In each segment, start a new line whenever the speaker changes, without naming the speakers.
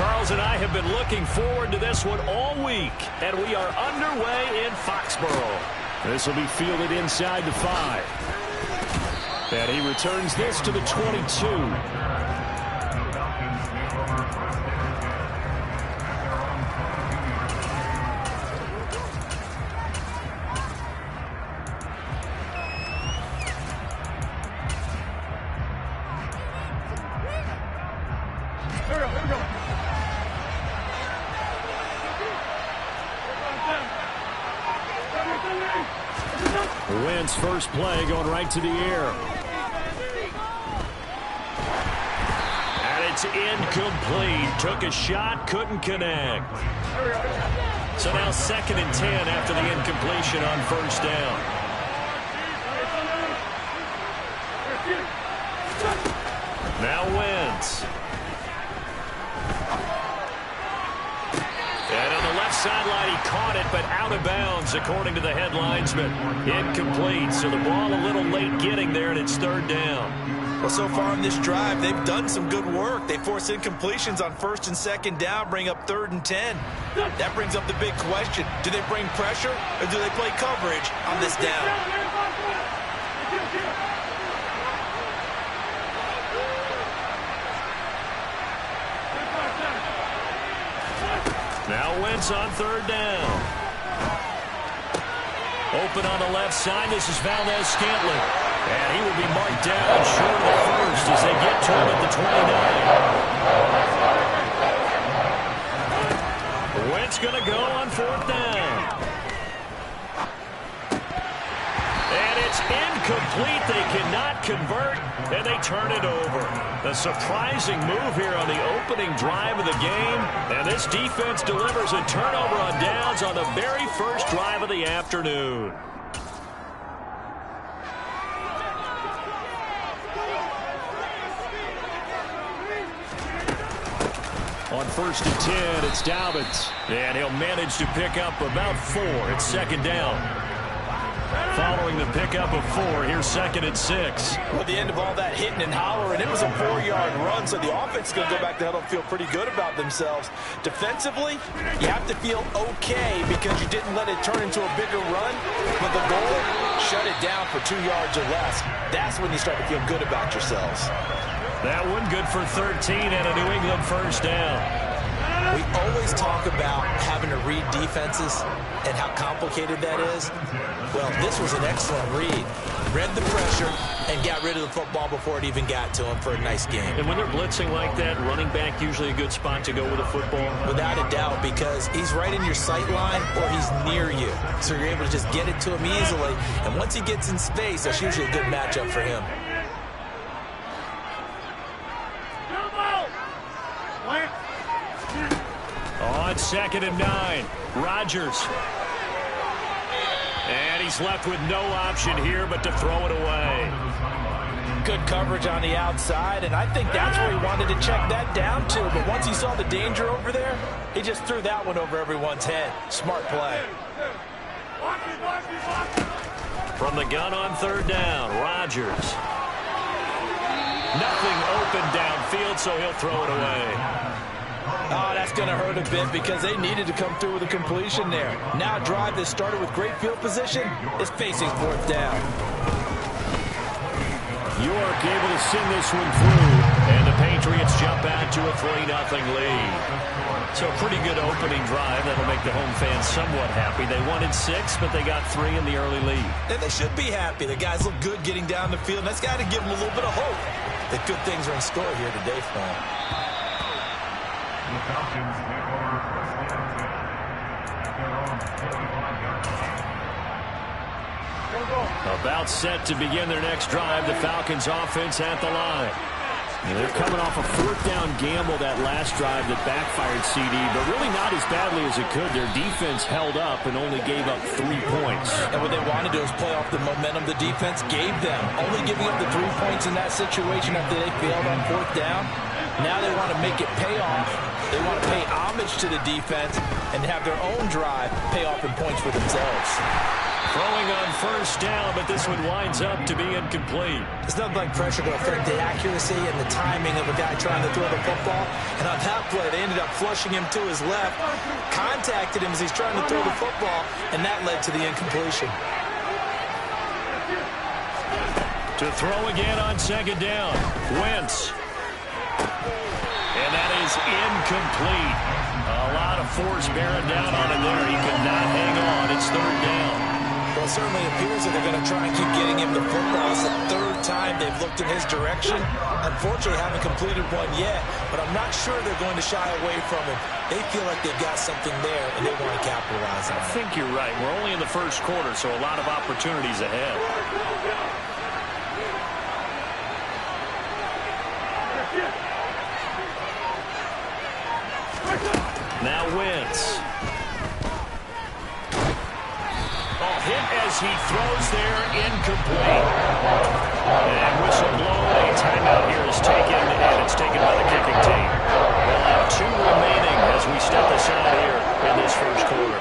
Charles and I have been looking forward to this one all week, and we are underway in Foxborough. This will be fielded inside the 5. And he returns this to the 22. Wentz first play going right to the air. And it's incomplete. Took a shot, couldn't connect. So now 2nd and 10 after the incompletion on first down. Now Wentz. And on the left sideline, he caught it, but out of bounds, according to the headlinesman. Incomplete, so the ball a little late getting there, and it's 3rd down.
Well, so far in this drive, they've done some good work. They force incompletions on 1st and 2nd down, bring up 3rd and 10. That brings up the big question. Do they bring pressure, or do they play coverage on this down?
Now Wentz on 3rd down. Open on the left side. This is Valdez-Scantling. And he will be marked down short of the first as they get to him at the 29. Wentz going to go on 4th down. And it's incomplete. They cannot convert, and they turn it over. A surprising move here on the opening drive of the game, and this defense delivers a turnover on downs on the very first drive of the afternoon. On 1st and 10, it's Dobbins, and he'll manage to pick up about 4. It's 2nd down. Following the pickup of 4, here's 2nd and 6.
Well, at the end of all that hitting and hollering, it was a 4-yard run, so the offense is going to go back to huddle and feel pretty good about themselves. Defensively, you have to feel okay because you didn't let it turn into a bigger run, but the goal, shut it down for 2 yards or less. That's when you start to feel good about yourselves.
That one good for 13 and a New England first down.
We always talk about having to read defenses and how complicated that is. Well, this was an excellent read. Read the pressure and got rid of the football before it even got to him for a nice game.
And when they're blitzing like that, running back usually a good spot to go with a football?
Without a doubt, because he's right in your sight line or he's near you. So you're able to just get it to him easily. And once he gets in space, that's usually a good matchup for him.
On 2nd and 9, Rodgers. And he's left with no option here but to throw it away.
Good coverage on the outside, and I think that's where he wanted to check that down to. But once he saw the danger over there, he just threw that one over everyone's head. Smart play.
From the gun on 3rd down, Rodgers. Nothing open downfield, so he'll throw it away.
Oh, that's going to hurt a bit because they needed to come through with a completion there. Now a drive that started with great field position is facing 4th down.
York able to send this one through, and the Patriots jump out to a 3-0 lead. So a pretty good opening drive. That'll make the home fans somewhat happy. They wanted 6, but they got 3 in the early lead.
And they should be happy. The guys look good getting down the field, and that's got to give them a little bit of hope that good things are in store here today for them.
About set to begin their next drive. The Falcons offense at the line. And they're coming off a 4th down gamble that last drive that backfired CD, but really not as badly as it could. Their defense held up and only gave up 3 points.
And what they wanted to do was play off the momentum the defense gave them. Only giving up the 3 points in that situation after they failed on 4th down. Now they want to make it pay off. They want to pay homage to the defense and have their own drive pay off in points for themselves.
Throwing on first down, but this one winds up to be incomplete.
There's nothing like pressure to affect the accuracy and the timing of a guy trying to throw the football. And on that play, they ended up flushing him to his left, contacted him as he's trying to throw the football, and that led to the incompletion.
To throw again on second down. Wentz. And that is incomplete. A lot of force bearing down on him there. He could not hang on. It's third down.
Well, it certainly appears that they're going to try and keep getting him the football. It's the third time they've looked in his direction. Unfortunately, haven't completed one yet, but I'm not sure they're going to shy away from him. They feel like they've got something there, and they want to capitalize on it.
I think you're right. We're only in the first quarter, so a lot of opportunities ahead. Now Wentz. Hit as he throws there, incomplete. And whistle blown. A timeout here is taken, and it's taken by the kicking team. We'll have 2 remaining as we step aside here in this first quarter.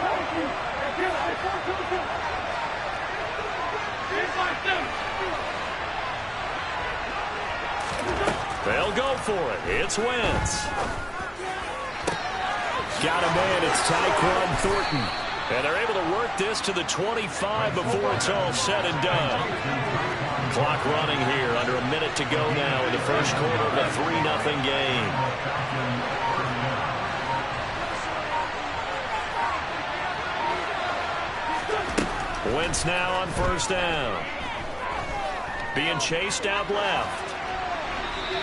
They'll go for it. It's Wentz. Got a man. It's Tyquan Thornton. And they're able to work this to the 25 before it's all said and done. Clock running here. Under a minute to go now in the first quarter of a 3-0 game. Wentz now on first down. Being chased out left.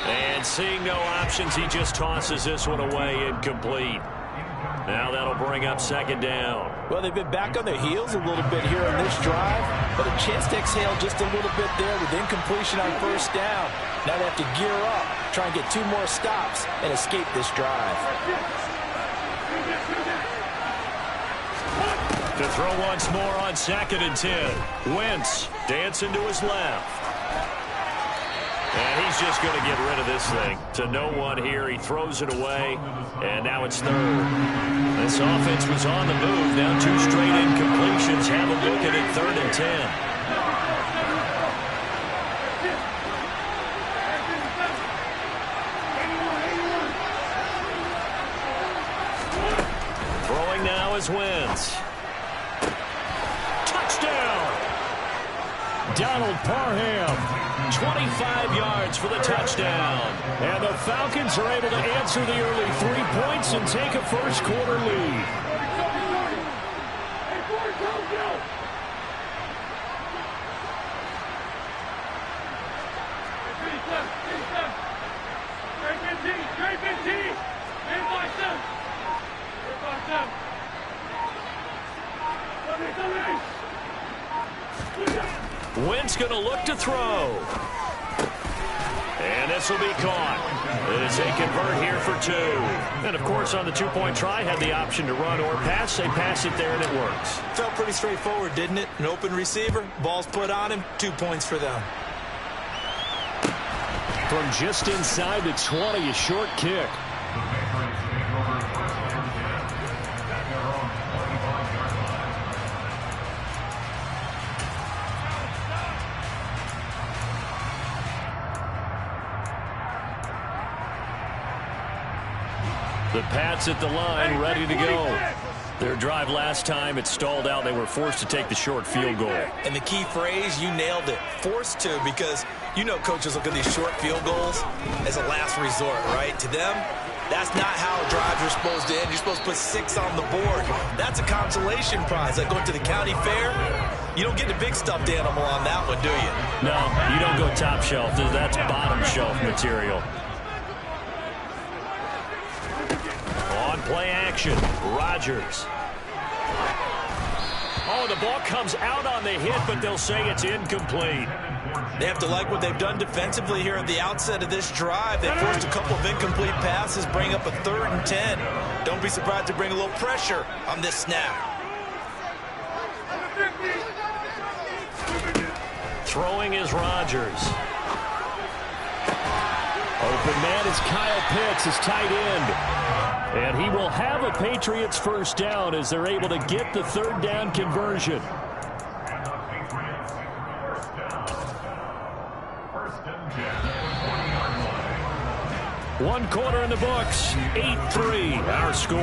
And seeing no options, he just tosses this one away, incomplete. Now that'll bring up second down.
Well, they've been back on their heels a little bit here on this drive, but a chance to exhale just a little bit there with incompletion on first down. Now they have to gear up, try and get 2 more stops, and escape this drive.
To throw once more on 2nd and 10. Wentz dancing to his left. And he's just going to get rid of this thing. To no one here. He throws it away. And now it's third. This offense was on the move. Now 2 straight incompletions. Have a look at it. 3rd and 10. Throwing now is Wentz. Touchdown! Donald Parham. 25 yards for the touchdown. And the Falcons are able to answer the early 3 points and take a first quarter lead. Wentz going to look to throw. And this will be caught. As they convert here for 2. And, of course, on the 2-point try, had the option to run or pass. They pass it there, and it works.
Felt pretty straightforward, didn't it? An open receiver, ball's put on him, 2 points for them.
From just inside the 20, a short kick. The Pats at the line, ready to go. Their drive last time, it stalled out. They were forced to take the short field goal.
And the key phrase, you nailed it. Forced to, because you know coaches look at these short field goals as a last resort, right? To them, that's not how drives are supposed to end. You're supposed to put 6 on the board. That's a consolation prize. Like going to the county fair, you don't get the big stuffed animal on that one, do you?
No, you don't go top shelf. That's bottom shelf material. Play action. Rodgers. Oh, the ball comes out on the hit, but they'll say it's incomplete.
They have to like what they've done defensively here at the outset of this drive. They forced a couple of incomplete passes, bring up a 3rd and 10. Don't be surprised to bring a little pressure on this snap.
Throwing is Rodgers. Open man is Kyle Pitts, his tight end. And he will have a Patriots first down as they're able to get the 3rd down conversion. One quarter in the books, 8-3, our score.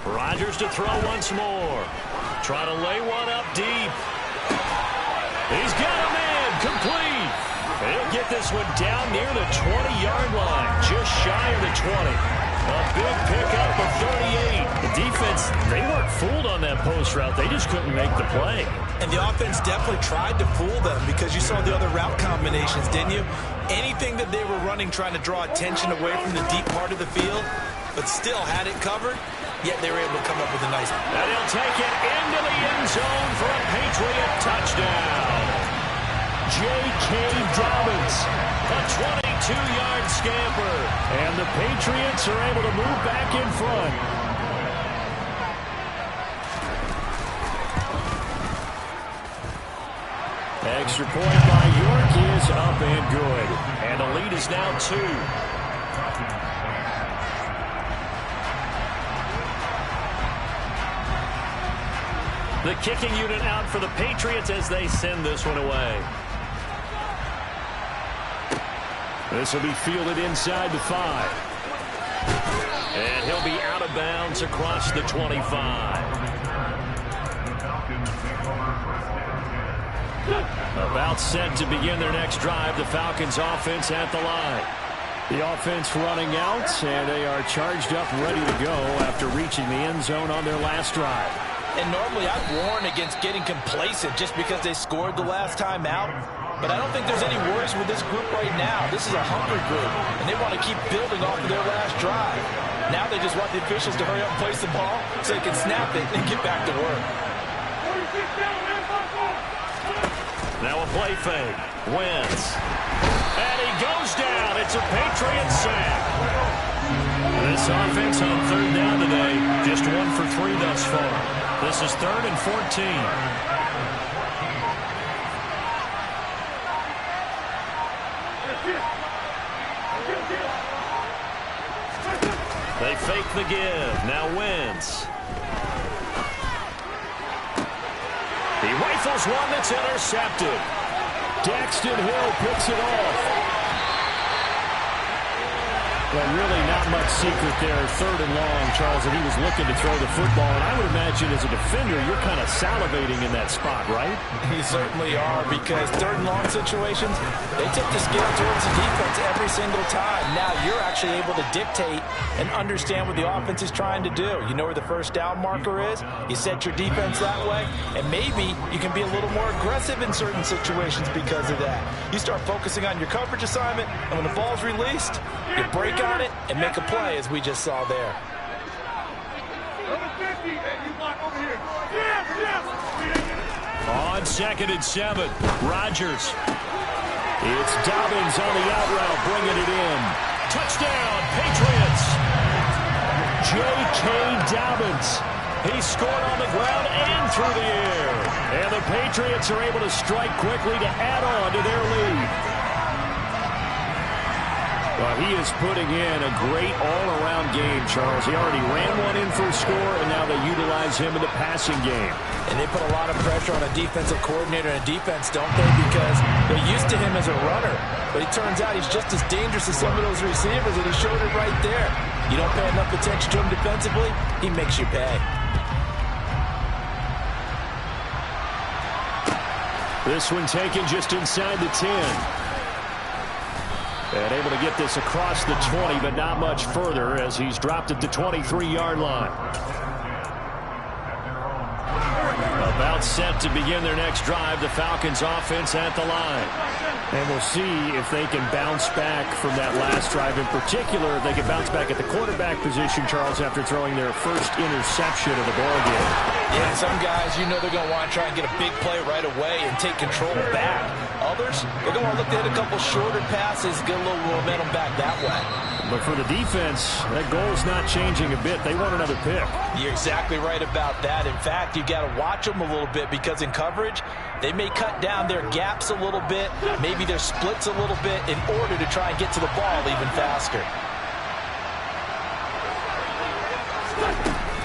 Rodgers to throw once more. Try to lay one up deep. He's got a man complete. He'll get this one down near the 20-yard line, just shy of the 20. A big pickup of 38. The defense, they weren't fooled on that post route. They just couldn't make the play.
And the offense definitely tried to fool them because you saw the other route combinations, didn't you? Anything that they were running trying to draw attention away from the deep part of the field, but still had it covered, yet they were able to come up with a nice...
And he'll take it into the end zone for a Patriot touchdown. J.K. Dobbins, a 22-yard scamper. And the Patriots are able to move back in front. Extra point by York is up and good. And the lead is now 2. The kicking unit out for the Patriots as they send this one away. This will be fielded inside the 5. And he'll be out of bounds across the 25. About set to begin their next drive, the Falcons offense at the line. The offense running out, and they are charged up, ready to go after reaching the end zone on their last drive.
And normally I'd warn against getting complacent just because they scored the last time out. But I don't think there's any worries with this group right now. This is a hungry group, and they want to keep building off of their last drive. Now they just want the officials to hurry up and place the ball so they can snap it and get back to work.
Now a play fake. Wentz. And he goes down. It's a Patriot sack. This offense on third down today, just 1 for 3 thus far. This is 3rd and 14. They fake the give. Now Wentz. He rifles one that's intercepted. Daxton Hill picks it off. Well, really not much secret there. 3rd and long, Charles, and he was looking to throw the football. And I would imagine as a defender, you're kind of salivating in that spot, right?
You certainly are, because 3rd and long situations, they tip the scale towards the defense every single time. Now you're actually able to dictate and understand what the offense is trying to do. You know where the first down marker is. You set your defense that way, and maybe you can be a little more aggressive in certain situations because of that. You start focusing on your coverage assignment, and when the ball's released, you break on it and make a play, as we just saw there.
On 2nd and 7, Rodgers. It's Dobbins on the out route, bringing it in. Touchdown, Patriots. J.K. Dobbins. He scored on the ground and through the air. And the Patriots are able to strike quickly to add on to their lead. Well, he is putting in a great all-around game, Charles. He already ran one in for a score, and now they utilize him in the passing game.
And they put a lot of pressure on a defensive coordinator and a defense, don't they? Because they're used to him as a runner. But it turns out he's just as dangerous as some of those receivers, and he showed it right there. You don't pay enough attention to him defensively, he makes you pay.
This one taken just inside the 10. And able to get this across the 20, but not much further as he's dropped at the 23-yard line. About set to begin their next drive, the Falcons offense at the line. And we'll see if they can bounce back from that last drive. In particular, if they can bounce back at the quarterback position, Charles, after throwing their first interception of the ballgame.
Yeah, some guys, you know they're going to want to try and get a big play right away and take control back. Others, they're going to want to look to hit a couple shorter passes, get a little momentum back that way.
But for the defense, that goal's not changing a bit. They want another pick.
You're exactly right about that. In fact, you've got to watch them a little bit because in coverage, they may cut down their gaps a little bit, maybe their splits a little bit in order to try and get to the ball even faster.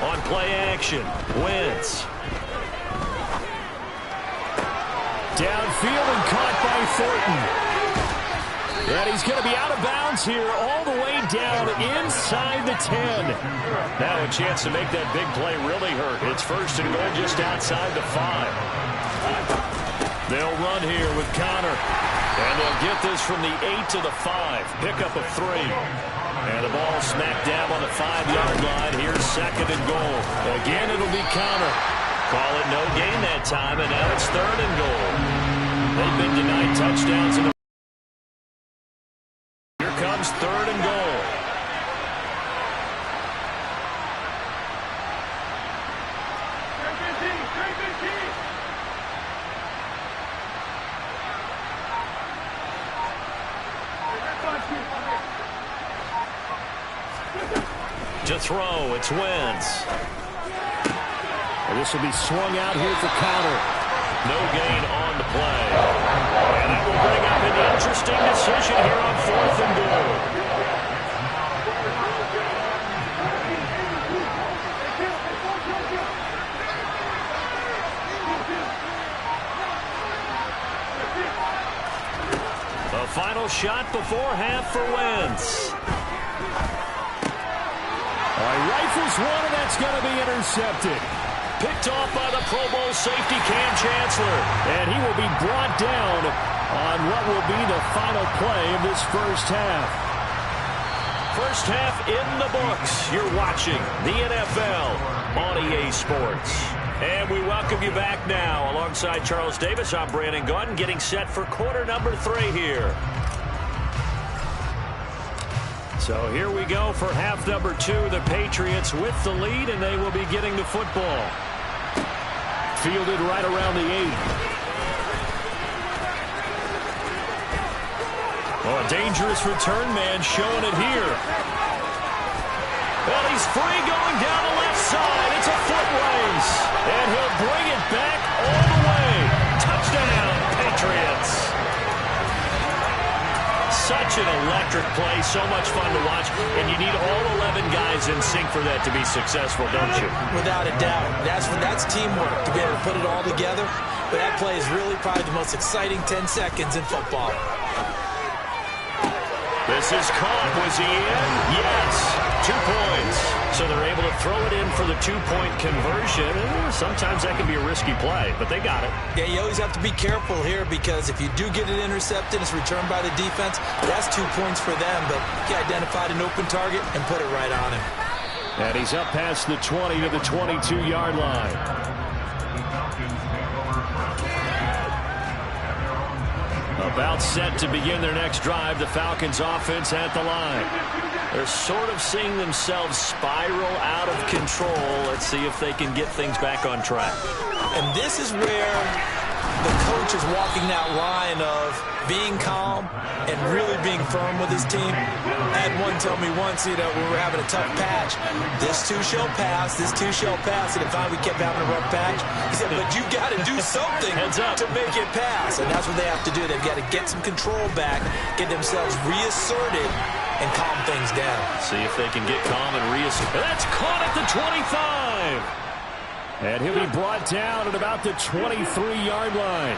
On play action, Wentz. Downfield and caught by Thornton. And he's going to be out of bounds here all the way down inside the 10. Now a chance to make that big play really hurt. It's first and goal just outside the 5. They'll run here with Connor. And they'll get this from the 8 to the 5. Pickup of 3. And the ball smacked down on the 5-yard line. Here's second and goal. Again, it'll be Connor. Call it no gain that time, and now it's third and goal. They've been denied touchdowns in the... Here comes third and goal. To throw, it's Wentz. And this will be swung out here for Connor. No gain on the play. And that will bring up an interesting decision here on fourth and goal. The final shot before half for Wentz. Rifles one, and that's going to be intercepted. Picked off by the Pro Bowl safety Cam Chancellor. And he will be brought down on what will be the final play of this first half. First half in the books. You're watching the NFL on EA Sports. And we welcome you back now. Alongside Charles Davis, I'm Brandon Gaudin, getting set for quarter number 3 here. So here we go for half number 2. The Patriots with the lead, and they will be getting the football. Fielded right around the 8. Oh, a dangerous return man showing it here. Well, he's free going down the left side. It's a foot race. And he'll bring it back all the way. Touchdown, Patriots. Such an electric play, so much fun to watch, and you need all 11 guys in sync for that to be successful, don't you?
Without a doubt. That's teamwork, to be able to put it all together. But that play is really probably the most exciting 10 seconds in football.
This is caught. Was he in? Yes. 2 points. So they're able to throw it in for the 2-point conversion. Sometimes that can be a risky play, but they got it.
Yeah, you always have to be careful here because if you do get it intercepted, it's returned by the defense. That's 2 points for them, but he identified an open target and put it right on him.
And he's up past the 20 to the 22-yard line. About set to begin their next drive. The Falcons offense at the line. They're sort of seeing themselves spiral out of control. Let's see if they can get things back on track.
And this is where the coach is walking that line of being calm and really being firm with his team. I had one tell me once, when we were having a tough patch, this too shall pass, this too shall pass. And if we kept having a rough patch, he said, but you got to do something to make it pass. And that's what they have to do. They've got to get some control back, get themselves reasserted, and calm things down.
See if they can get calm and reassert. That's caught at the 25. And he'll be brought down at about the 23-yard line.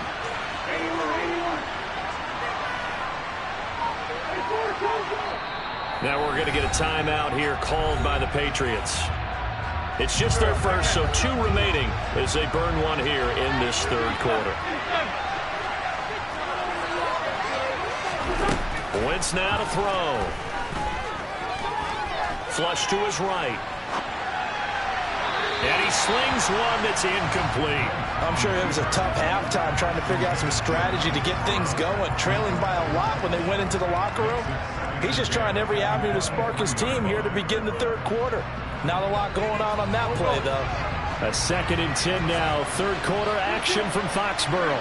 Now we're going to get a timeout here called by the Patriots. It's just their first, so 2 remaining as they burn one here in this third quarter. Wentz now to throw. Flush to his right. And he slings one that's incomplete.
I'm sure it was a tough halftime trying to figure out some strategy to get things going. Trailing by a lot when they went into the locker room. He's just trying every avenue to spark his team here to begin the third quarter. Not a lot going on that play, though.
A 2nd and 10 now. Third quarter action from Foxborough.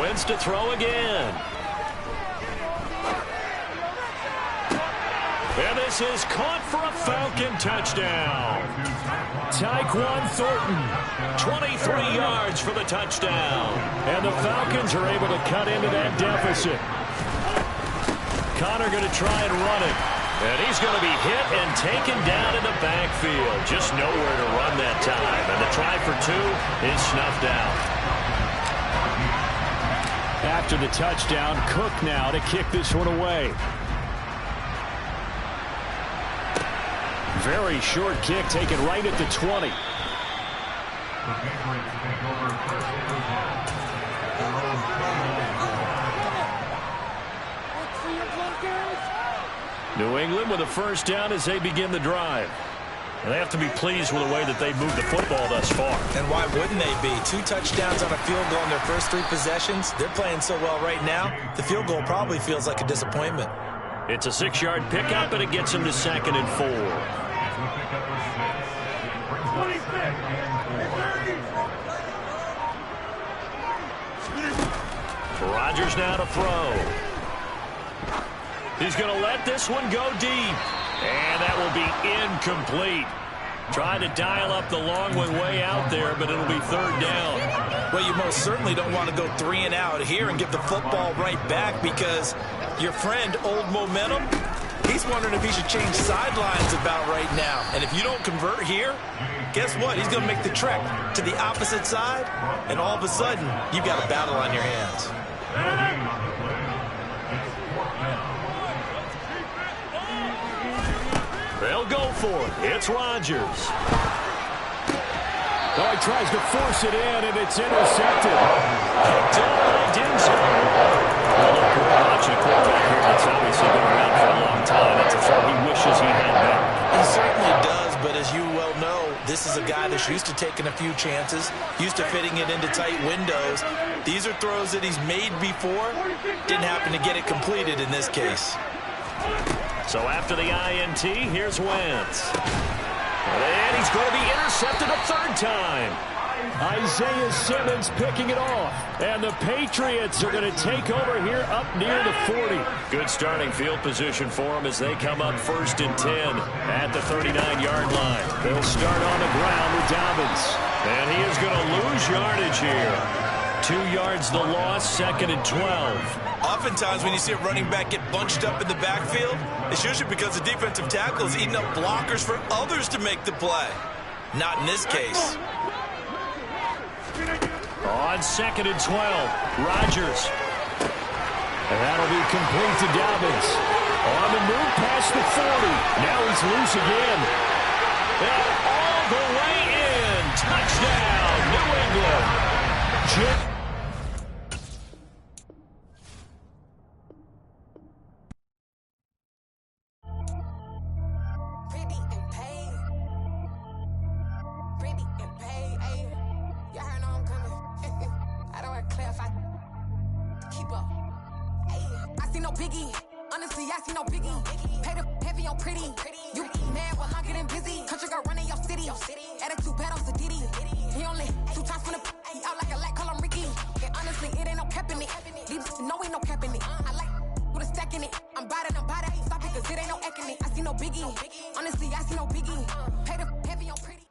Wins to throw again. And this is caught for a Falcon touchdown. Tyquan Thornton, 23 yards for the touchdown. And the Falcons are able to cut into that deficit. Connor going to try and run it. And he's going to be hit and taken down in the backfield. Just nowhere to run that time. And the try for 2 is snuffed out. After the touchdown, Cook now to kick this one away. Very short kick taken right at the 20. New England with a first down as they begin the drive. And they have to be pleased with the way that they've moved the football thus far.
And why wouldn't they be? 2 touchdowns on a field goal in their first 3 possessions. They're playing so well right now, the field goal probably feels like a disappointment.
It's a 6-yard pickup, and it gets him to 2nd and 4. Rodgers now to throw. He's going to let this one go deep. And that will be incomplete. Trying to dial up the long way out there, but it'll be 3rd down.
Well, you most certainly don't want to go 3 and out here and give the football right back because your friend, Old Momentum, he's wondering if he should change sidelines about right now. And if you don't convert here, guess what? He's going to make the trek to the opposite side, and all of a sudden, you've got a battle on your hands.
They'll go for it. It's Rodgers. Oh, he tries to force it in, and it's intercepted. Kicked in by Denzel. Well, look, we're watching a quarterback here that's obviously been around for a long time. That's a throw he wishes he had back.
He certainly does, but as you well know, this is a guy that's used to taking a few chances, used to fitting it into tight windows. These are throws that he's made before. Didn't happen to get it completed in this case.
So after the INT, here's Wentz. And he's going to be intercepted a 3rd time. Isaiah Simmons picking it off. And the Patriots are going to take over here up near the 40. Good starting field position for them as they come up 1st and 10 at the 39-yard line. They'll start on the ground with Dobbins. And he is going to lose yardage here. 2 yards the loss, 2nd and 12.
Oftentimes when you see a running back get bunched up in the backfield, it's usually because the defensive tackle is eating up blockers for others to make the play. Not in this case.
On 2nd and 12, Rodgers. And that'll be complete to Dobbins. On the move past the 40. Now he's loose again. And all the way in. Touchdown, New England.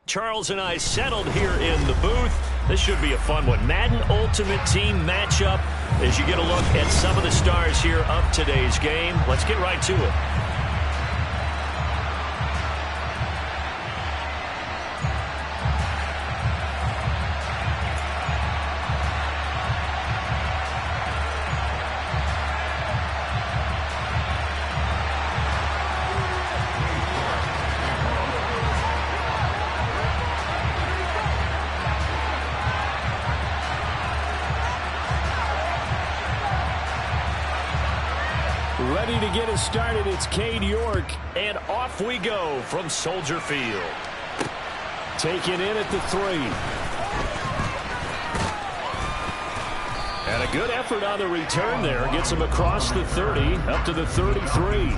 Charles and I settled here in the booth. This should be a fun one. Madden Ultimate Team matchup as you get a look at some of the stars here of today's game. Let's get right to it. Ready to get us started, it's Cade York, and off we go from Soldier Field. Taken in at the 3. And a good effort on the return there. Gets him across the 30, up to the 33.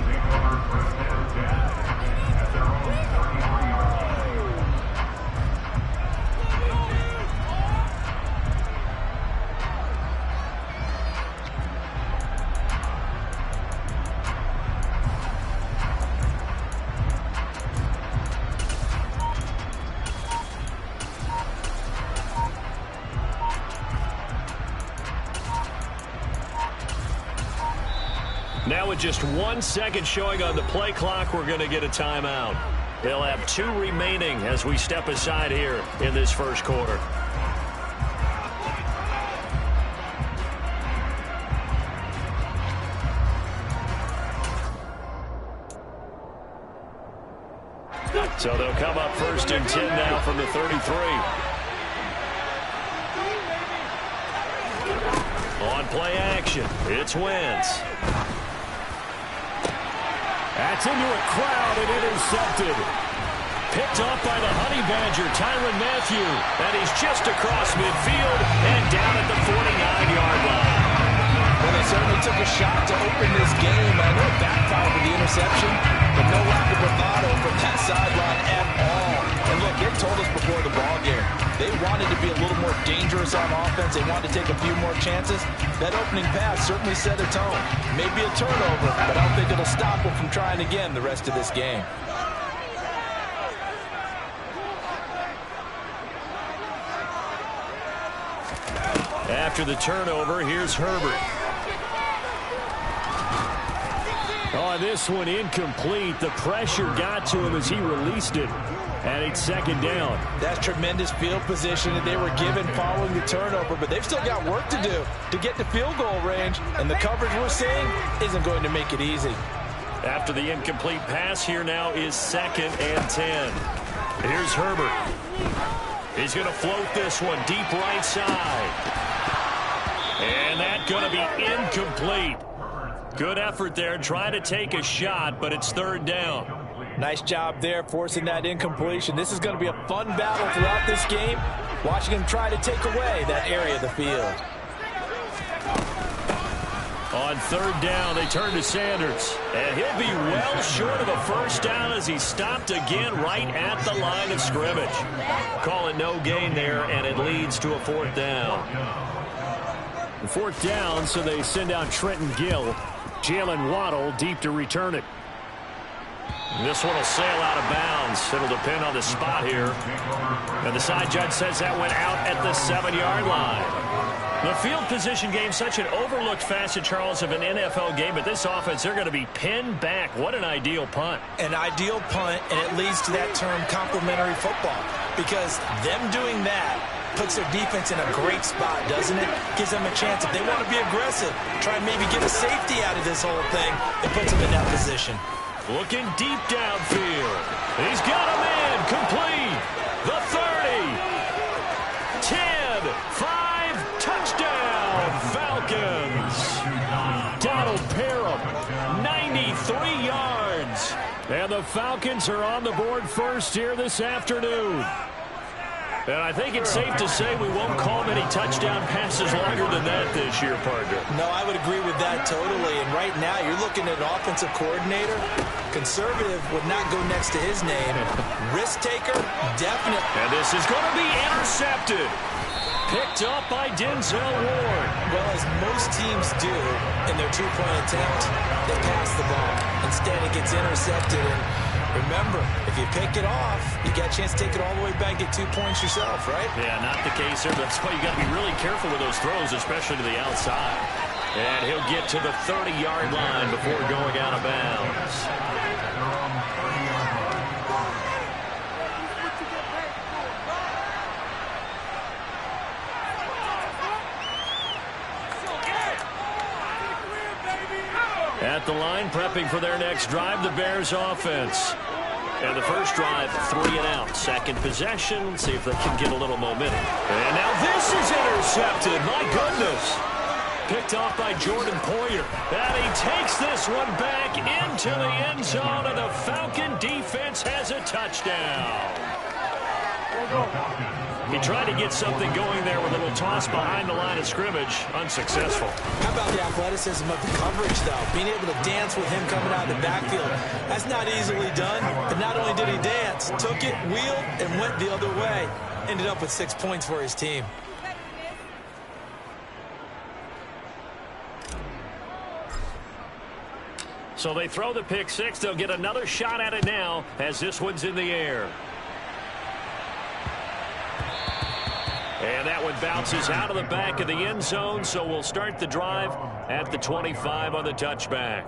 Now with just 1 second showing on the play clock, we're going to get a timeout. They'll have 2 remaining as we step aside here in this first quarter. So they'll come up 1st and 10 now from the 33. On play action, it's Wentz. That's into a crowd and intercepted. Picked off by the Honey Badger, Tyrann Mathieu. And he's just across midfield and down at the 49-yard line.
Well, they certainly took a shot to open this game. I know it backfired with the interception, but no lack of bravado from that sideline at all. And look, they told us before the ball game, they wanted to be a little more dangerous on offense. They wanted to take a few more chances. That opening pass certainly set a tone. Maybe a turnover, but I don't think it'll stop them from trying again the rest of this game.
After the turnover, here's Herbert. Oh, this one incomplete. The pressure got to him as he released it. And it's 2nd down.
That's tremendous field position that they were given following the turnover, but they've still got work to do to get to field goal range, and the coverage we're seeing isn't going to make it easy.
After the incomplete pass, here now is 2nd and 10. Here's Herbert. He's going to float this one deep right side. And that's going to be incomplete. Good effort there, trying to take a shot, but it's 3rd down.
Nice job there, forcing that incompletion. This is going to be a fun battle throughout this game, watching him try to take away that area of the field.
On 3rd down, they turn to Sanders. And he'll be well short of a 1st down as he's stopped again right at the line of scrimmage. Call it no gain there, and it leads to a 4th down. 4th down, so they send out Trenton Gill. Jalen Waddle deep to return it. This one will sail out of bounds. It'll depend on the spot here. And the side judge says that went out at the 7-yard line. The field position game, such an overlooked facet, Charles, of an NFL game. But this offense, they're going to be pinned back. What an ideal punt.
An ideal punt, and it leads to that term complementary football. Because them doing that puts their defense in a great spot, doesn't it? Gives them a chance. If they want to be aggressive, try and maybe get a safety out of this whole thing, it puts them in that position.
Looking deep downfield. He's got a man complete. The 30. 10. 5. Touchdown. Falcons. Donald Parham. 93 yards. And the Falcons are on the board first here this afternoon. And I think it's safe to say we won't call many touchdown passes longer than that this year, partner.
No, I would agree with that totally. And right now, you're looking at an offensive coordinator. Conservative would not go next to his name. Risk taker, definite.
And this is going to be intercepted. Picked up by Denzel Ward.
Well, as most teams do in their two-point attempt, they pass the ball. Instead, it gets intercepted. And remember, if you pick it off, you get a chance to take it all the way back, get 2 points yourself, right?
Yeah, not the case here. That's why you got to be really careful with those throws, especially to the outside. And he'll get to the 30-yard line before going out of bounds. At the line, prepping for their next drive, the Bears offense. And the first drive, 3 and out. Second possession, see if they can get a little momentum. And now this is intercepted. My goodness. Picked off by Jordan Poyer. And he takes this one back into the end zone, and the Falcon defense has a touchdown. He tried to get something going there with a little toss behind the line of scrimmage. Unsuccessful.
How about the athleticism of the coverage, though? Being able to dance with him coming out of the backfield. That's not easily done. But not only did he dance, took it, wheeled, and went the other way. Ended up with 6 points for his team.
So they throw the pick six. They'll get another shot at it now as this one's in the air. And that one bounces out of the back of the end zone, so we'll start the drive at the 25 on the touchback.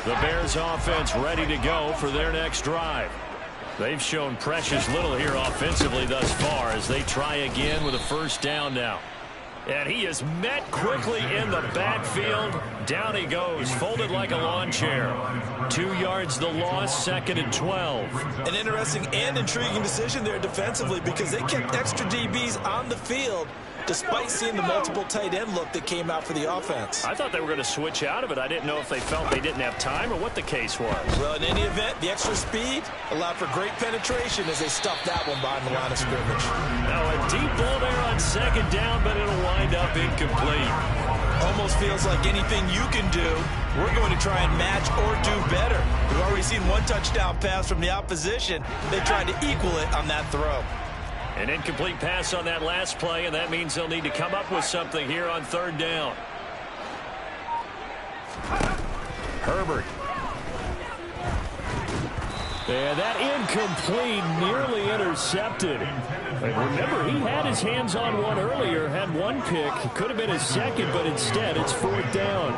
The Bears offense ready to go for their next drive. They've shown precious little here offensively thus far as they try again with a first down now. And he is met quickly in the backfield. Down he goes, folded like a lawn chair. 2 yards the loss, 2nd and 12.
An interesting and intriguing decision there defensively because they kept extra DBs on the field despite seeing the multiple tight end look that came out for the offense.
I thought they were going to switch out of it. I didn't know if they felt they didn't have time or what the case was.
Well, in any event, the extra speed allowed for great penetration as they stuffed that one behind the line of scrimmage.
Now a deep ball there on 2nd down, but it'll wind up incomplete.
Almost feels like anything you can do, we're going to try and match or do better. We've already seen one touchdown pass from the opposition. They tried to equal it on that throw.
An incomplete pass on that last play, and that means they'll need to come up with something here on 3rd down. Herbert. And that incomplete, nearly intercepted. And remember, he had his hands on one earlier, had one pick. It could have been his second, but instead it's 4th down.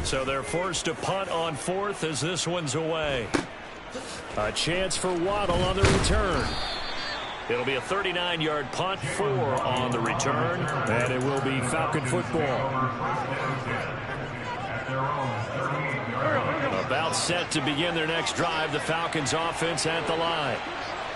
So they're forced to punt on 4th as this one's away. A chance for Waddle on the return. It'll be a 39-yard punt, 4 on the return, and it will be Falcon football. About set to begin their next drive, the Falcons offense at the line.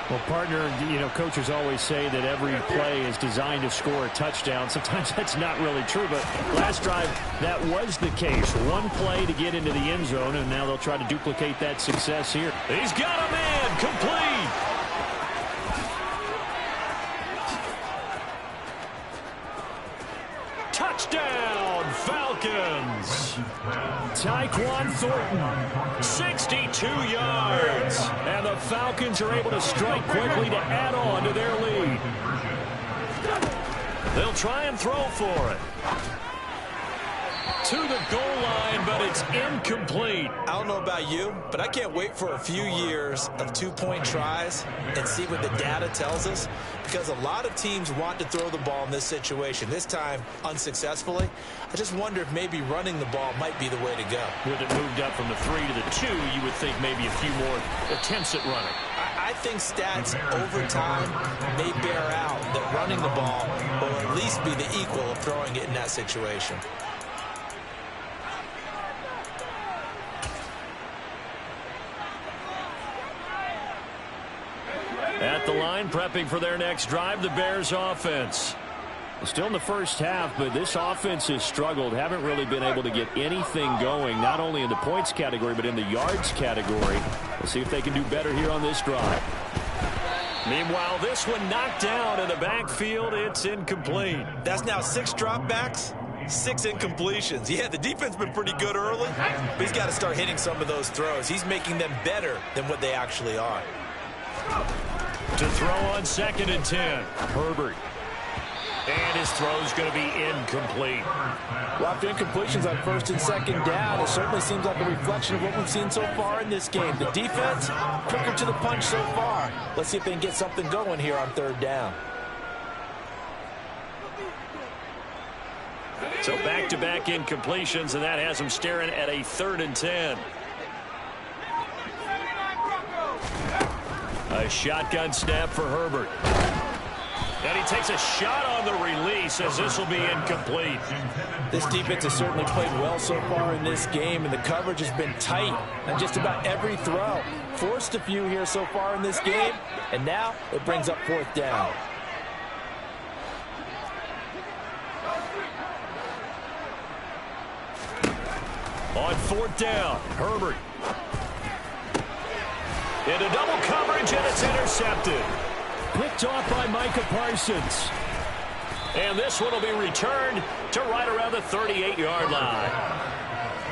Well, partner, you know, coaches always say that every play is designed to score a touchdown. Sometimes that's not really true, but last drive, that was the case. One play to get into the end zone, and now they'll try to duplicate that success here.
He's got a man, complete. Touchdown, Falcons. Tyquan Thornton, 62 yards. And the Falcons are able to strike quickly to add on to their lead. They'll try and throw for it. To the goal line, but it's incomplete.
I don't know about you, but I can't wait for a few years of 2-point tries and see what the data tells us, because a lot of teams want to throw the ball in this situation. This time, unsuccessfully. I just wonder if maybe running the ball might be the way to go.
With it moved up from the 3 to the 2, you would think maybe a few more attempts at running.
I think stats over time may bear out that running the ball will at least be the equal of throwing it in that situation.
At the line, prepping for their next drive, the Bears offense.
Still in the first half, but this offense has struggled. Haven't really been able to get anything going, not only in the points category, but in the yards category. We'll see if they can do better here on this drive.
Meanwhile, this one knocked down in the backfield. It's incomplete.
That's now 6 dropbacks, 6 incompletions. Yeah, the defense has been pretty good early, but he's got to start hitting some of those throws. He's making them better than what they actually are.
To throw on 2nd and 10. Herbert. And his throw's going to be incomplete.
Well, after incompletions on 1st and 2nd down, it certainly seems like a reflection of what we've seen so far in this game. The defense, quicker to the punch so far. Let's see if they can get something going here on 3rd down.
So back-to-back incompletions, and that has them staring at a 3rd and 10. A shotgun snap for Herbert. And he takes a shot on the release as this will be incomplete.
This defense has certainly played well so far in this game, and the coverage has been tight on just about every throw. Forced a few here so far in this game, and now it brings up 4th down.
On 4th down, Herbert. Into double coverage, and it's intercepted.
Picked off by Micah Parsons.
And this one will be returned to right around the 38-yard line.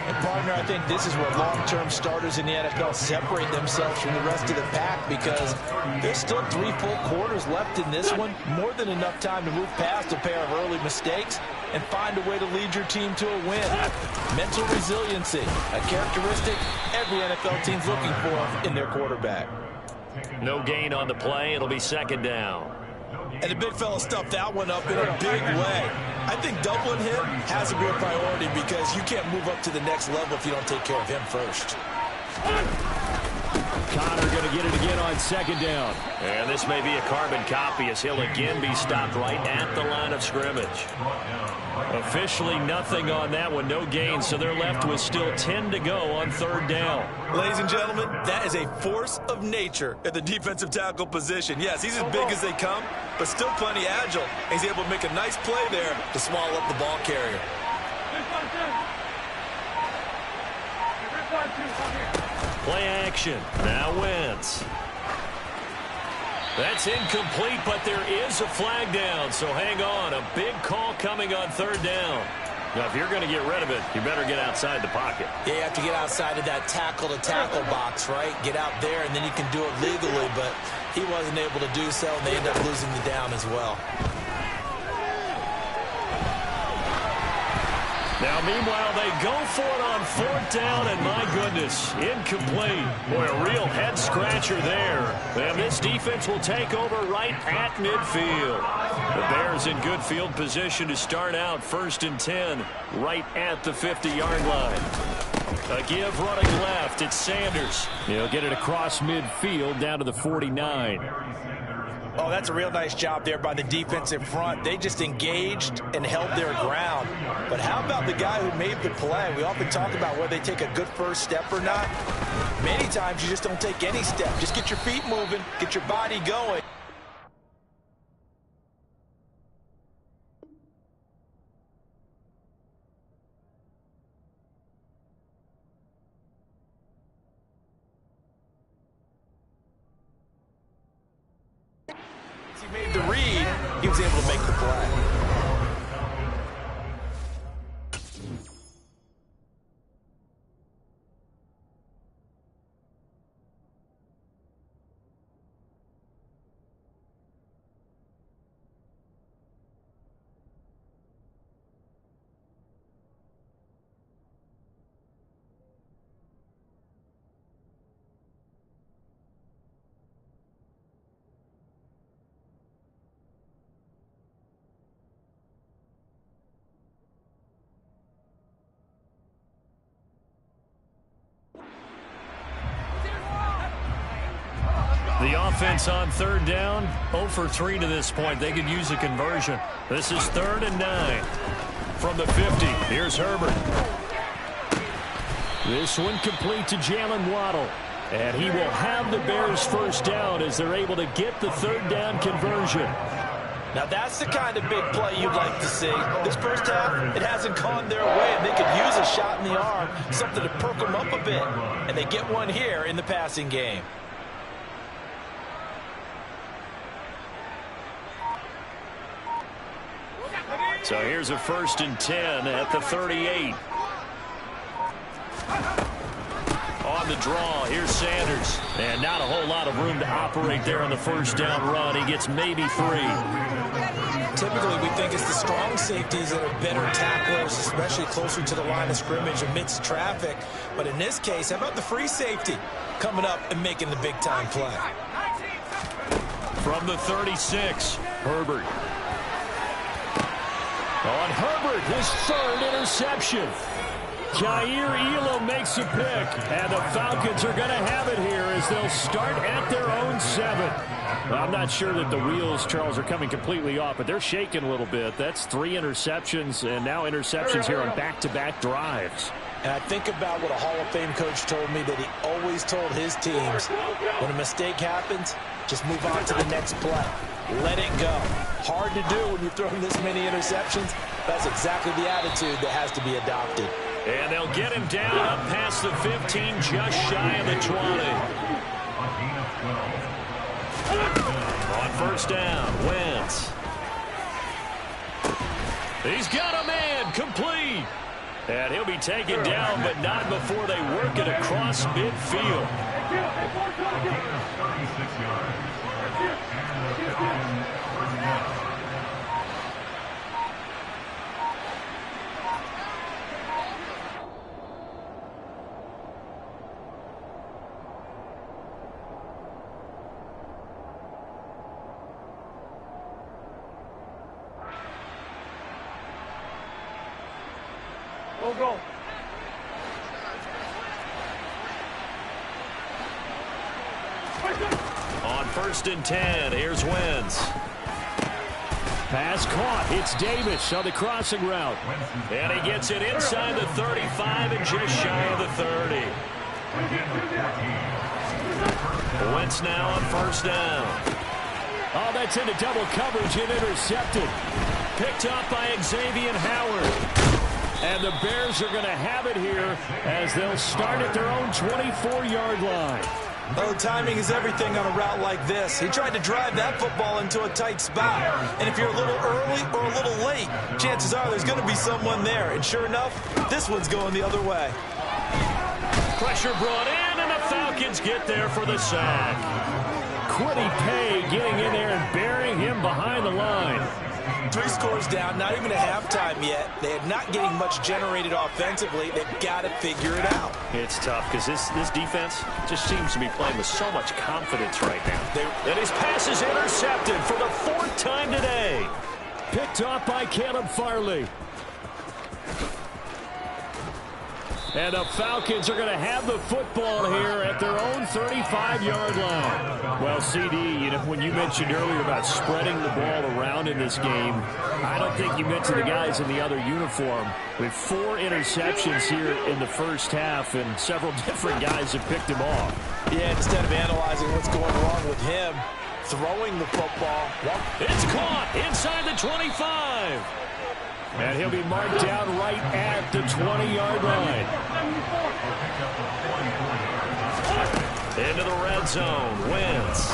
And, partner, I think this is where long-term starters in the NFL separate themselves from the rest of the pack, because there's still 3 full quarters left in this one. More than enough time to move past a pair of early mistakes and find a way to lead your team to a win. Mental resiliency, a characteristic every NFL team's looking for in their quarterback.
No gain on the play. It'll be 2nd down.
And the big fella stuffed that one up in a big way. I think doubling him has to be a priority, because you can't move up to the next level if you don't take care of him first.
Connor going to get it again on 2nd down.
And this may be a carbon copy, as he'll again be stopped right at the line of scrimmage. Officially nothing on that one, no gain, so they're left with still 10 to go on 3rd down.
Ladies and gentlemen, that is a force of nature at the defensive tackle position. Yes, he's as big as they come, but still plenty agile. He's able to make a nice play there to swallow up the ball carrier.
Play action. Now Wentz. That's incomplete, but there is a flag down, so hang on. A big call coming on 3rd down. Now, if you're going to get rid of it, you better get outside the pocket.
Yeah, you have to get outside of that tackle-to-tackle box, right? Get out there, and then you can do it legally, but he wasn't able to do so, and they end up losing the down as well.
Now, meanwhile, they go for it on 4th down, and my goodness, incomplete. Boy, a real head-scratcher there. And this defense will take over right at midfield. The Bears in good field position to start out 1st and 10, right at the 50-yard line. A give running left, it's Sanders.
He'll get it across midfield down to the 49.
Oh, that's a real nice job there by the defense in front. They just engaged and held their ground. But how about the guy who made the play? We often talk about whether they take a good first step or not. Many times you just don't take any step. Just get your feet moving, get your body going. He made the read, he was able to make the play.
The offense on 3rd down, 0 for 3 to this point. They could use a conversion. This is 3rd and 9. From the 50, here's Herbert.
This one complete to Jalen Waddle. And he will have the Bears 1st down as they're able to get the 3rd down conversion.
Now that's the kind of big play you'd like to see. This first half, it hasn't gone their way, and they could use a shot in the arm, something to perk them up a bit. And they get one here in the passing game.
So here's a 1st and 10 at the 38. On the draw, here's Sanders. And not a whole lot of room to operate there on the 1st down run. He gets maybe 3.
Typically, we think it's the strong safeties that are better tacklers, especially closer to the line of scrimmage amidst traffic. But in this case, how about the free safety coming up and making the big-time play?
From the 36, Herbert.
On Herbert, his 3rd interception. Jair Elam makes a pick, and the Falcons are going to have it here as they'll start at their own 7. Well, I'm not sure that the wheels, Charles, are coming completely off, but they're shaking a little bit. That's 3 interceptions, and now interceptions here on back-to-back drives.
And I think about what a Hall of Fame coach told me that he always told his teams, when a mistake happens, just move on to the next play. Let it go. Hard to do when you're throwing this many interceptions. That's exactly the attitude that has to be adopted.
And they'll get him down up past the 15, just shy of the 20. On first down, Wentz. He's got a man, complete. And he'll be taken down, but not before they work it across midfield.
Go.
On first and 10, here's Wentz.
Pass caught. It's Davis on the crossing route.
And he gets it inside the 35 and just shy of the 30. Wentz now on first down.
Oh, that's into double coverage and intercepted.
Picked up by Xavier Howard.
And the Bears are going to have it here as they'll start at their own 24-yard line.
Oh, timing is everything on a route like this. He tried to drive that football into a tight spot. And if you're a little early or a little late, chances are there's going to be someone there. And sure enough, this one's going the other way.
Pressure brought in, and the Falcons get there for the sack.
Quiddy Pay getting in there and burying him behind the line.
3 scores down, not even at halftime yet. They are not getting much generated offensively. They've got to figure it out.
It's tough because this defense just seems to be playing with so much confidence right now. And his pass is intercepted for the 4th time today.
Picked off by Caleb Farley. And the Falcons are going to have the football here at their own 35-yard line. Well, CD, you know, when you mentioned earlier about spreading the ball around in this game, I don't think you mentioned the guys in the other uniform. With 4 interceptions here in the first half, and several different guys have picked him off.
Yeah, instead of analyzing what's going wrong with him, throwing the football.
It's caught inside the 25.
And he'll be marked down right at the 20-yard line.
Into the red zone, Wentz.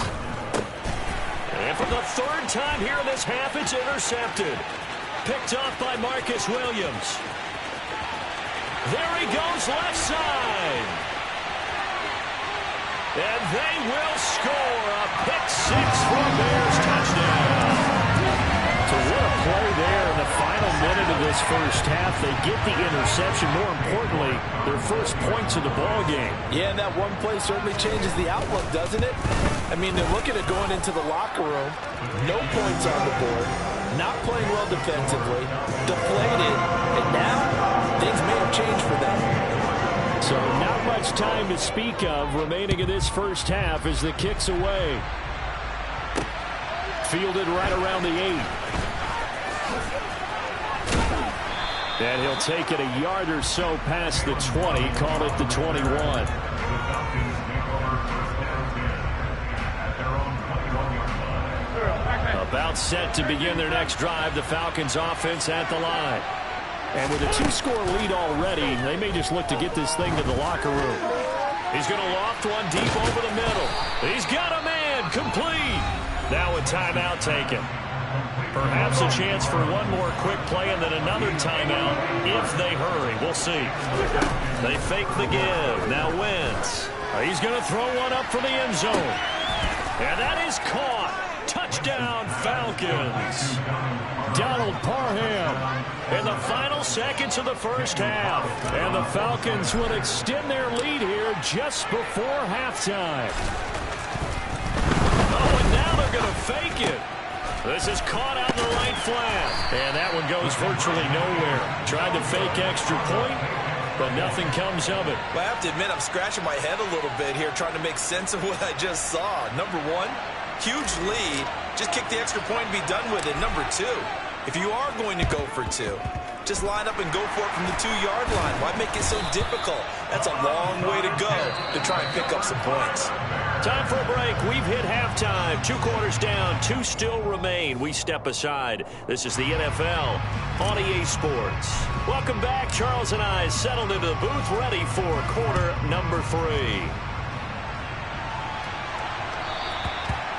And for the 3rd time here in this half, it's intercepted. Picked off by Marcus Williams. There he goes, left side. And they will score a pick-6 for a Bears touchdown.
So what a play there in the final minute of this first half. They get the interception. More importantly, their first points of the ball game.
Yeah, and that one play certainly changes the outlook, doesn't it? I mean, they're looking at going into the locker room. No points on the board. Not playing well defensively. Deflated. And now, things may have changed for them.
So not much time to speak of remaining in this first half as the kick's away. Fielded right around the 8. And he'll take it a yard or so past the 20, call it the 21. About set to begin their next drive, the Falcons offense at the line. And with a 2-score lead already, they may just look to get this thing to the locker room.
He's going to loft one deep over the middle. He's got a man, complete. Now a timeout taken. Perhaps a chance for one more quick play and then another timeout if they hurry. We'll see. They fake the give. Now Wentz. He's going to throw one up for the end zone. And that is caught. Touchdown, Falcons.
Donald Parham
In the final seconds of the first half.
And the Falcons will extend their lead here just before halftime.
Oh, and now they're going to fake it. This is caught out in the right flat. And that one goes virtually nowhere. Tried to fake extra point, but nothing comes of it.
Well, I have to admit, I'm scratching my head a little bit here trying to make sense of what I just saw. Number 1, huge lead. Just kick the extra point and be done with it. Number 2, if you are going to go for 2, just line up and go for it from the 2-yard line. Why make it so difficult? That's a long way to go to try and pick up some points.
Time for a break. We've hit halftime. 2 quarters down. 2 still remain. We step aside. This is the NFL on EA Sports. Welcome back. Charles and I settled into the booth, ready for quarter number 3.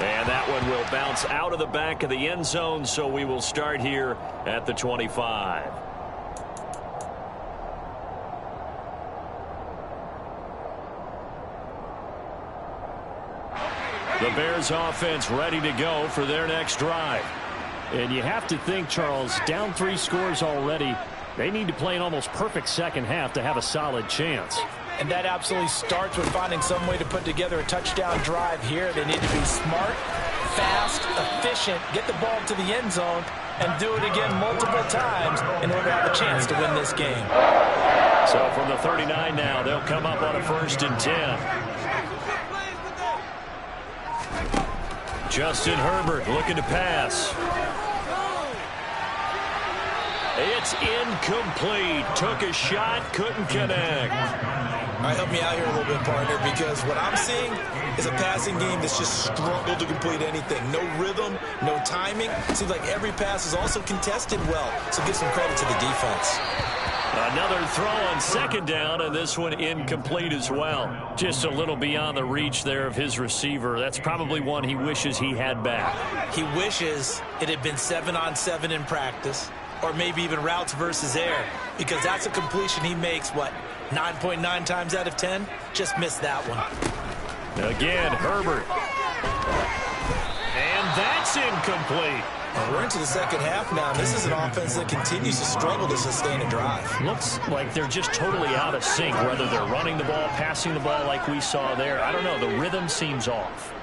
And that one will bounce out of the back of the end zone, so we will start here at the 25. The Bears offense ready to go for their next drive.
And you have to think, Charles, down 3 scores already. They need to play an almost perfect second half to have a solid chance.
And that absolutely starts with finding some way to put together a touchdown drive here. They need to be smart, fast, efficient, get the ball to the end zone, and do it again multiple times in order to have a chance to win this game.
So from the 39 now, they'll come up on a 1st and 10. Justin Herbert looking to pass. It's incomplete. Took a shot, couldn't connect.
All right, help me out here a little bit, partner, because what I'm seeing is a passing game that's just struggled to complete anything. No rhythm, no timing. Seems like every pass is also contested well, so give some credit to the defense.
Another throw on 2nd down, and this one incomplete as well. Just a little beyond the reach there of his receiver. That's probably one he wishes he had back.
He wishes it had been 7-on-7 in practice, or maybe even routes versus air, because that's a completion he makes, 9.9 times out of 10? Just missed that one.
Again, Herbert. And that's incomplete.
Well, we're into the second half now. This is an offense that continues to struggle to sustain a drive.
Looks like they're just totally out of sync, whether they're running the ball, passing the ball like we saw there. I don't know. The rhythm seems off.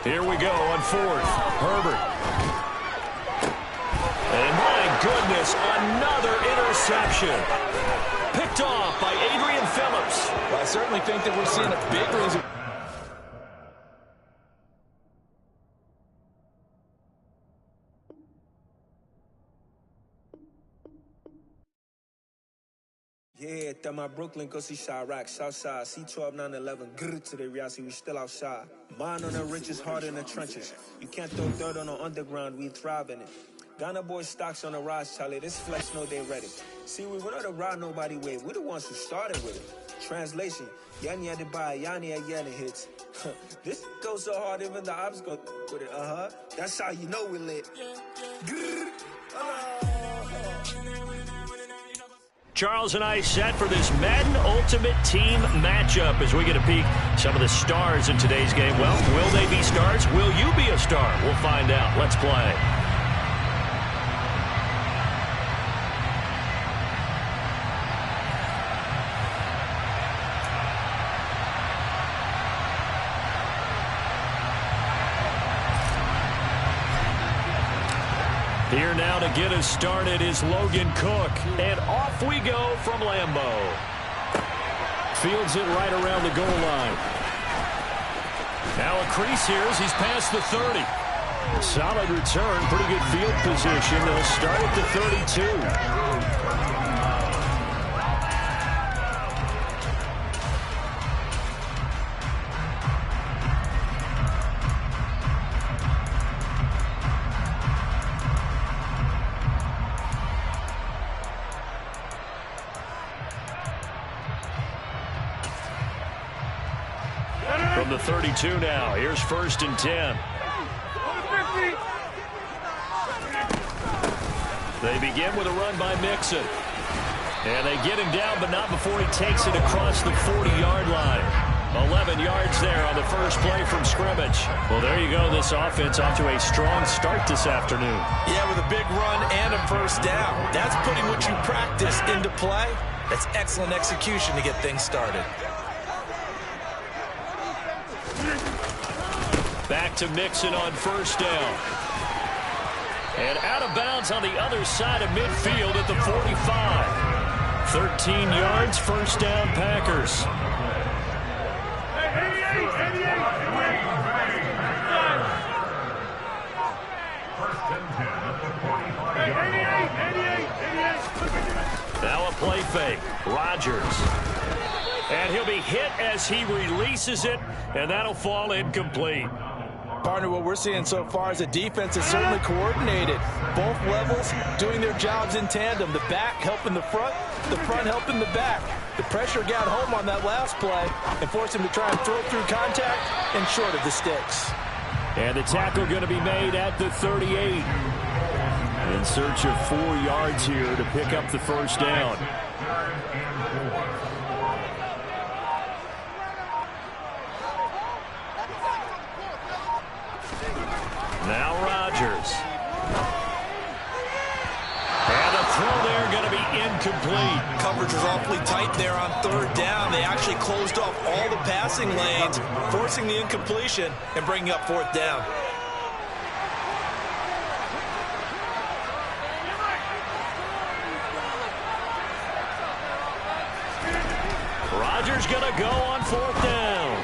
Here we go on 4th. Herbert. And my goodness, another interception. Picked off by Adrian Phillips.
Well, I certainly think that we're seeing a big reason.
Yeah, that my Brooklyn go see Chirac, Southside, C12, 911, grrr to the reality, we still outside. Mine on the riches, heart in the trenches. You can't throw dirt on the underground, we thrive in it. Ghana boys stocks on the rise, Charlie, this flex know they ready. See, we were not to ride nobody with, we're the ones who started with it. Translation, Yanni had to buy, Yanni had Yanni hits. This goes so hard, even the ops go with it, That's how you know we lit. Grrr,
Charles and I set for this Madden Ultimate Team matchup as we get a peek some of the stars in today's game. Well, will they be stars? Will you be a star? We'll find out. Let's play. Here now to get us started is Logan Cook. And off we go from Lambeau. Fields it right around the goal line. Now a crease here as he's past the 30. Solid return, pretty good field position. They'll start at the 32. From the 32 now, here's 1st and 10. They begin with a run by Mixon. And they get him down, but not before he takes it across the 40-yard line. 11 yards there on the first play from scrimmage. Well, there you go. This offense off to a strong start this afternoon.
Yeah, with a big run and a first down. That's putting what you practice into play. That's excellent execution to get things started.
Back to Mixon on 1st down. And out of bounds on the other side of midfield at the 45. 13 yards, 1st down, Packers. play fake. Rodgers. And he'll be hit as he releases it, and that'll fall incomplete.
Partner, what we're seeing so far is the defense is certainly coordinated. Both levels doing their jobs in tandem. The back helping the front helping the back. The pressure got home on that last play and forced him to try and throw through contact and short of the sticks.
And the tackle going to be made at the 38. In search of 4 yards here to pick up the first down.
Now Rodgers. And the throw there going to be incomplete.
Coverage was awfully tight there on 3rd down. They actually closed off all the passing lanes, forcing the incompletion and bringing up 4th down.
Rodgers going to go on 4th down.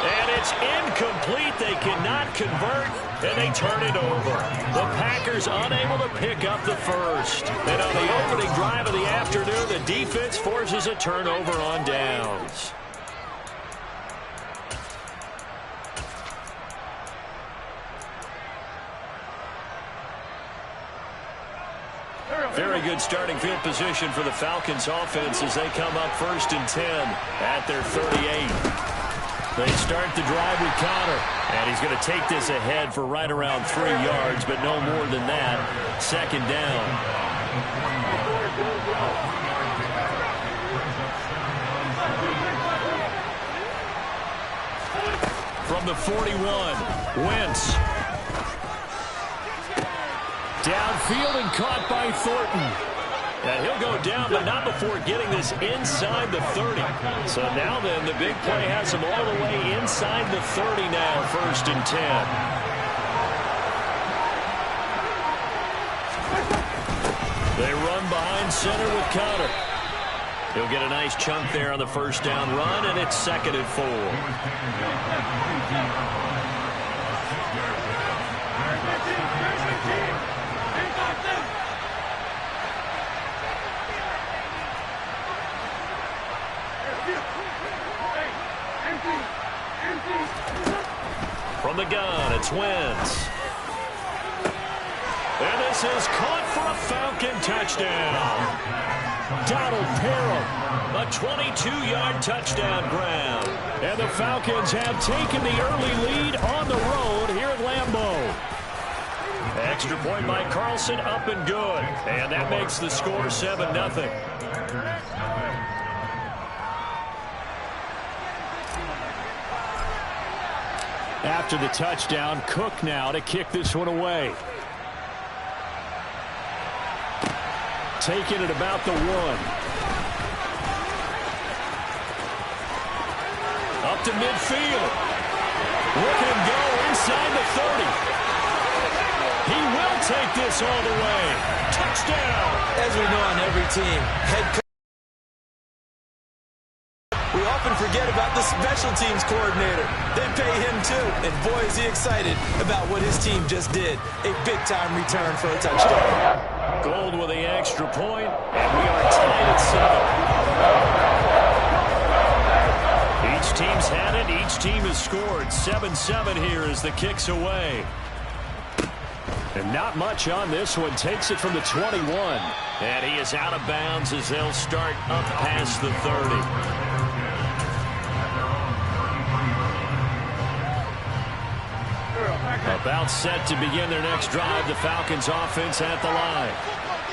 And it's incomplete. They cannot convert, and they turn it over. The Packers unable to pick up the first. And on the opening drive of the afternoon, the defense forces a turnover on downs. Very good starting field position for the Falcons offense as they come up 1st and 10 at their 38. They start the drive with Gotw, and he's going to take this ahead for right around 3 yards, but no more than that. 2nd down. From the 41, Wentz. Downfield and caught by Thornton. And he'll go down, but not before getting this inside the 30. So now then, the big play has him all the way inside the 30 now, 1st and 10. They run behind center with Gotw. He'll get a nice chunk there on the 1st down run, and it's 2nd and 4. From the gun, it's Wentz. And this is caught for a Falcon touchdown. Donald Parham, a 22-yard touchdown grab. And the Falcons have taken the early lead on the road here at Lambeau. Extra point by Carlson, up and good. And that makes the score 7-0.
After the touchdown, Cook now to kick this one away. Taking it about the 1.
Up to midfield. Look at him go inside the 30. He will take this all the way. Touchdown.
As we know on every team, head coach. We often forget about the special teams coordinator. They pay him too, and boy is he excited about what his team just did. A big-time return for a touchdown.
Gold with the extra point, and we are tied at 7. Each team's had it. Each team has scored. 7-7 here as the kick's away.
And not much on this one. Takes it from the 21.
And he is out of bounds as they'll start up past the 30. About set to begin their next drive. The Falcons offense at the line.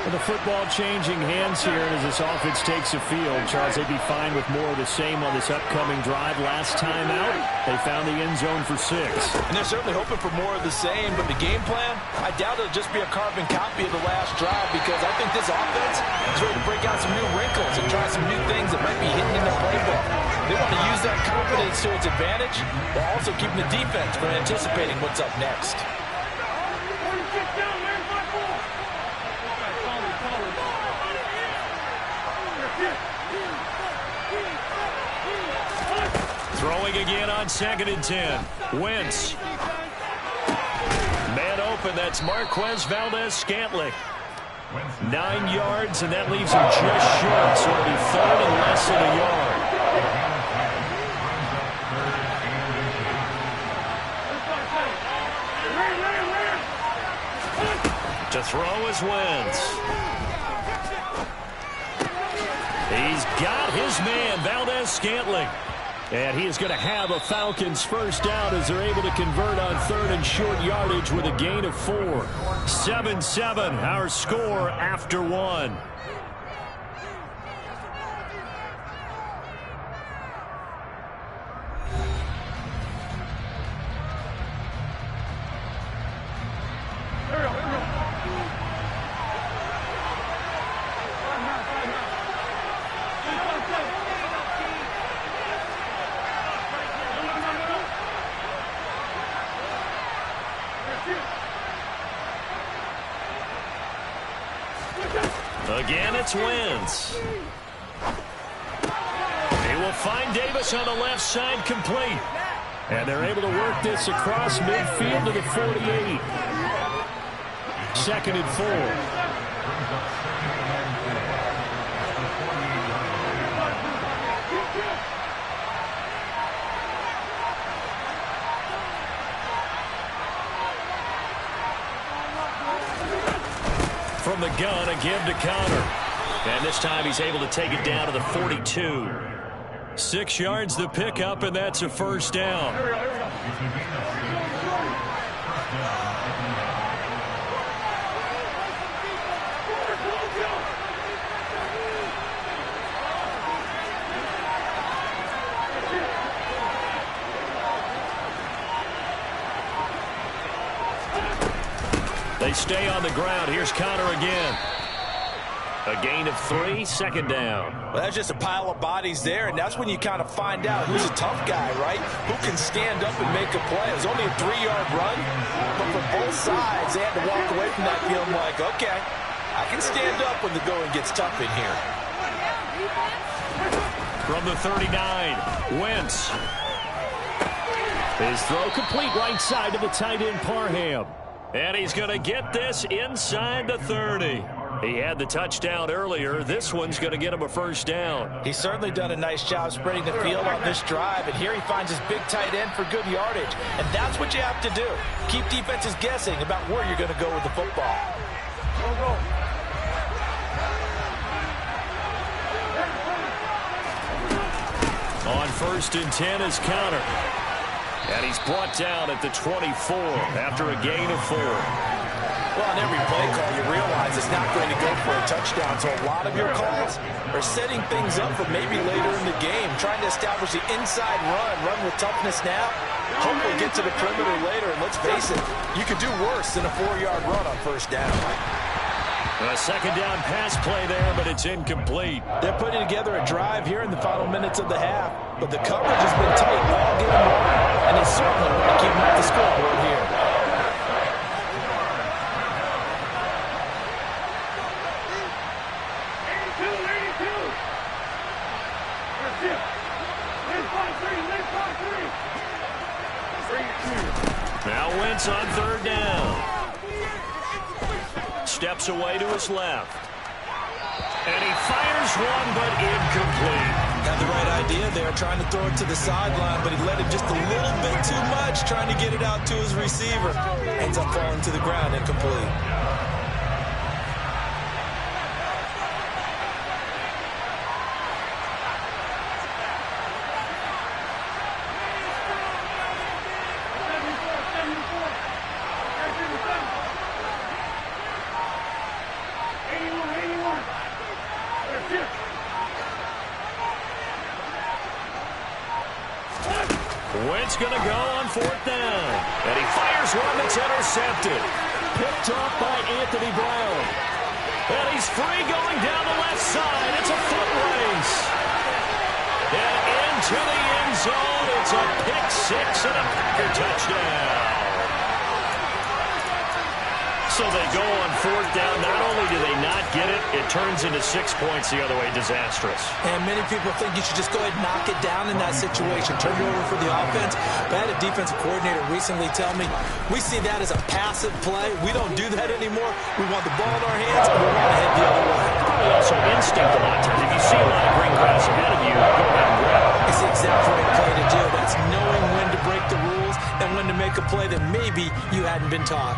Well, the football changing hands here, and as this offense takes the field, Charles, they'd be fine with more of the same on this upcoming drive. Last time out, they found the end zone for 6.
And they're certainly hoping for more of the same, but the game plan, I doubt it'll just be a carbon copy of the last drive, because I think this offense is ready to break out some new wrinkles and try some new things that might be hidden in their playbook. They want to use that confidence to its advantage while also keeping the defense from anticipating what's up next.
Throwing again on 2nd and 10. Wentz. Man open, that's Marquez Valdez-Scantling.
9 yards, and that leaves him just short, so it'll be third and less than a yard. To throw is Wentz. He's got his man, Valdez-Scantling. And he is going to have a Falcons first down as they're able to convert on third and short yardage with a gain of 4. 7-7, our score after 1. Again, it's Wentz. He will find Davis on the left side, complete. And they're able to work this across midfield to the 48. 2nd and 4. From the gun, a give to Connor. And this time he's able to take it down to the 42. 6 yards the pickup, and that's a first down. They stay on the ground. Here's Connor again. A gain of 3, 2nd down.
Well, that's just a pile of bodies there, and that's when you kind of find out who's a tough guy, right? Who can stand up and make a play. It was only a 3-yard run, but for both sides, they had to walk away from that feeling like, okay, I can stand up when the going gets tough in here.
From the 39, Wentz. His throw complete right side to the tight end, Parham. And he's going to get this inside the 30. He had the touchdown earlier. This one's going to get him a first down.
He's certainly done a nice job spreading the field on this drive, and here he finds his big tight end for good yardage. And that's what you have to do. Keep defenses guessing about where you're going to go with the football.
On 1st and 10 is Connor. And he's brought down at the 24 after a gain of 4.
Well, on every play call, you realize it's not going to go for a touchdown. So a lot of your calls are setting things up for maybe later in the game, trying to establish the inside run with toughness now. Hopefully get to the perimeter later. And let's face it, you could do worse than a 4-yard run on first down.
A 2nd down pass play there, but it's incomplete.
They're putting together a drive here in the final minutes of the half, but the coverage has been tight all game long, and they certainly want to keep them off the scoreboard here.
Now Wentz on 3rd down. Steps away to his left. And he fires one, but incomplete.
Had the right idea there, trying to throw it to the sideline, but he let it just a little bit too much, trying to get it out to his receiver. Ends up falling to the ground, incomplete.
Wentz going to go on 4th down. And he fires one that's intercepted. Picked off by Anthony Brown. And he's free going down the left side. It's a foot race. And into the end zone. It's a pick 6 and a Packer touchdown.
So they go on fourth down. Not only do they not get it, it turns into 6 points the other way. Disastrous.
And many people think you should just go ahead and knock it down in that situation. Turn it over for the offense. But I had a defensive coordinator recently tell me, we see that as a passive play. We don't do that anymore. We want the ball in our hands, and we want to head the other way.
Probably also instinct a lot of times. If you see a lot of green grass ahead of you, go ahead and grab it.
It's the exact right play to do. That's knowing when to break the rules and when to make a play that maybe you hadn't been taught.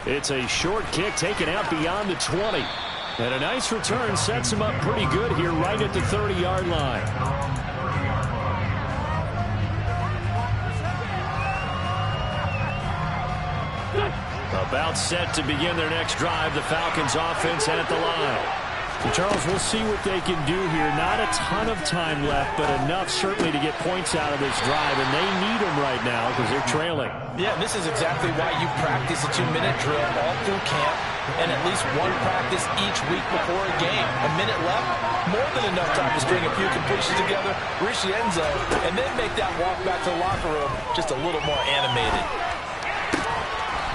It's a short kick taken out beyond the 20. And a nice return sets him up pretty good here right at the 30-yard line. About set to begin their next drive. The Falcons offense at the line. And Charles, we'll see what they can do here. Not a ton of time left, but enough certainly to get points out of this drive, and they need them right now because they're trailing.
Yeah, this is exactly why you practice a 2-minute drill all through camp and at least one practice each week before a game. A minute left, more than enough time to string a few completions together, reach the end zone, and then make that walk back to the locker room just a little more animated.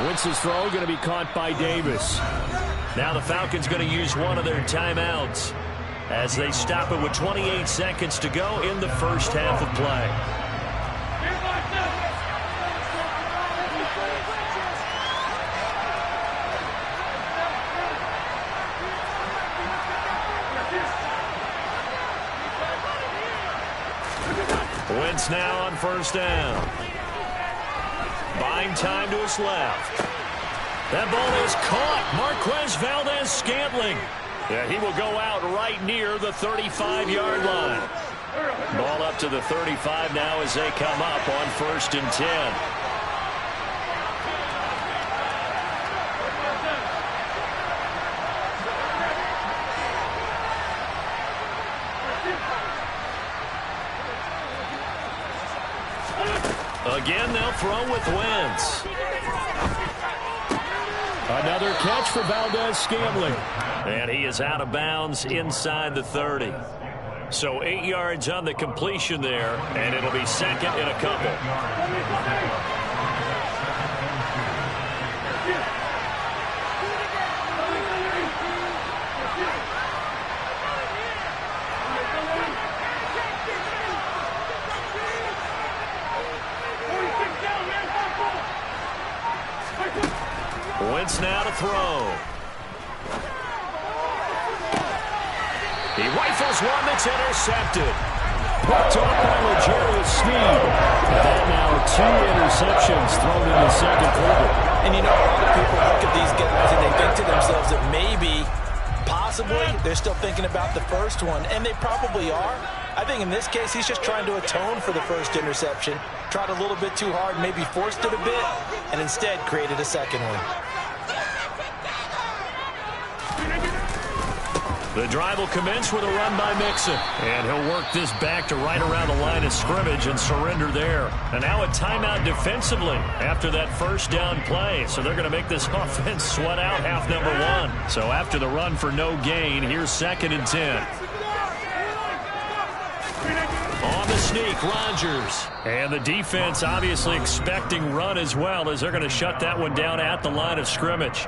Wentz's throw going to be caught by Davis.
Now the Falcons going to use one of their timeouts as they stop it with 28 seconds to go in the first half of play. Wentz now on first down. Buying time to his left. That ball is caught. Marquez Valdes-Scantling. Yeah, he will go out right near the 35-yard line. Ball up to the 35 now as they come up on 1st and 10. Again, they'll throw with Wentz.
Another catch for Valdes-Scantling.
And he is out of bounds inside the 30. So 8 yards on the completion there, and it'll be second and a couple. Wentz now to throw. He rifles one that's intercepted.
Picked off by L'Jarius Sneed. That now 2 interceptions thrown in the second quarter.
And you know, a lot of people look at these guys and they think to themselves that maybe, possibly, they're still thinking about the first one. And they probably are. I think in this case, he's just trying to atone for the first interception. Tried a little bit too hard, maybe forced it a bit, and instead created a second one.
The drive will commence with a run by Mixon. And he'll work this back to right around the line of scrimmage and surrender there. And now a timeout defensively after that first down play. So they're going to make this offense sweat out half number 1. So after the run for no gain, here's 2nd and 10. On the sneak, Rodgers. And the defense obviously expecting run as well as they're going to shut that one down at the line of scrimmage.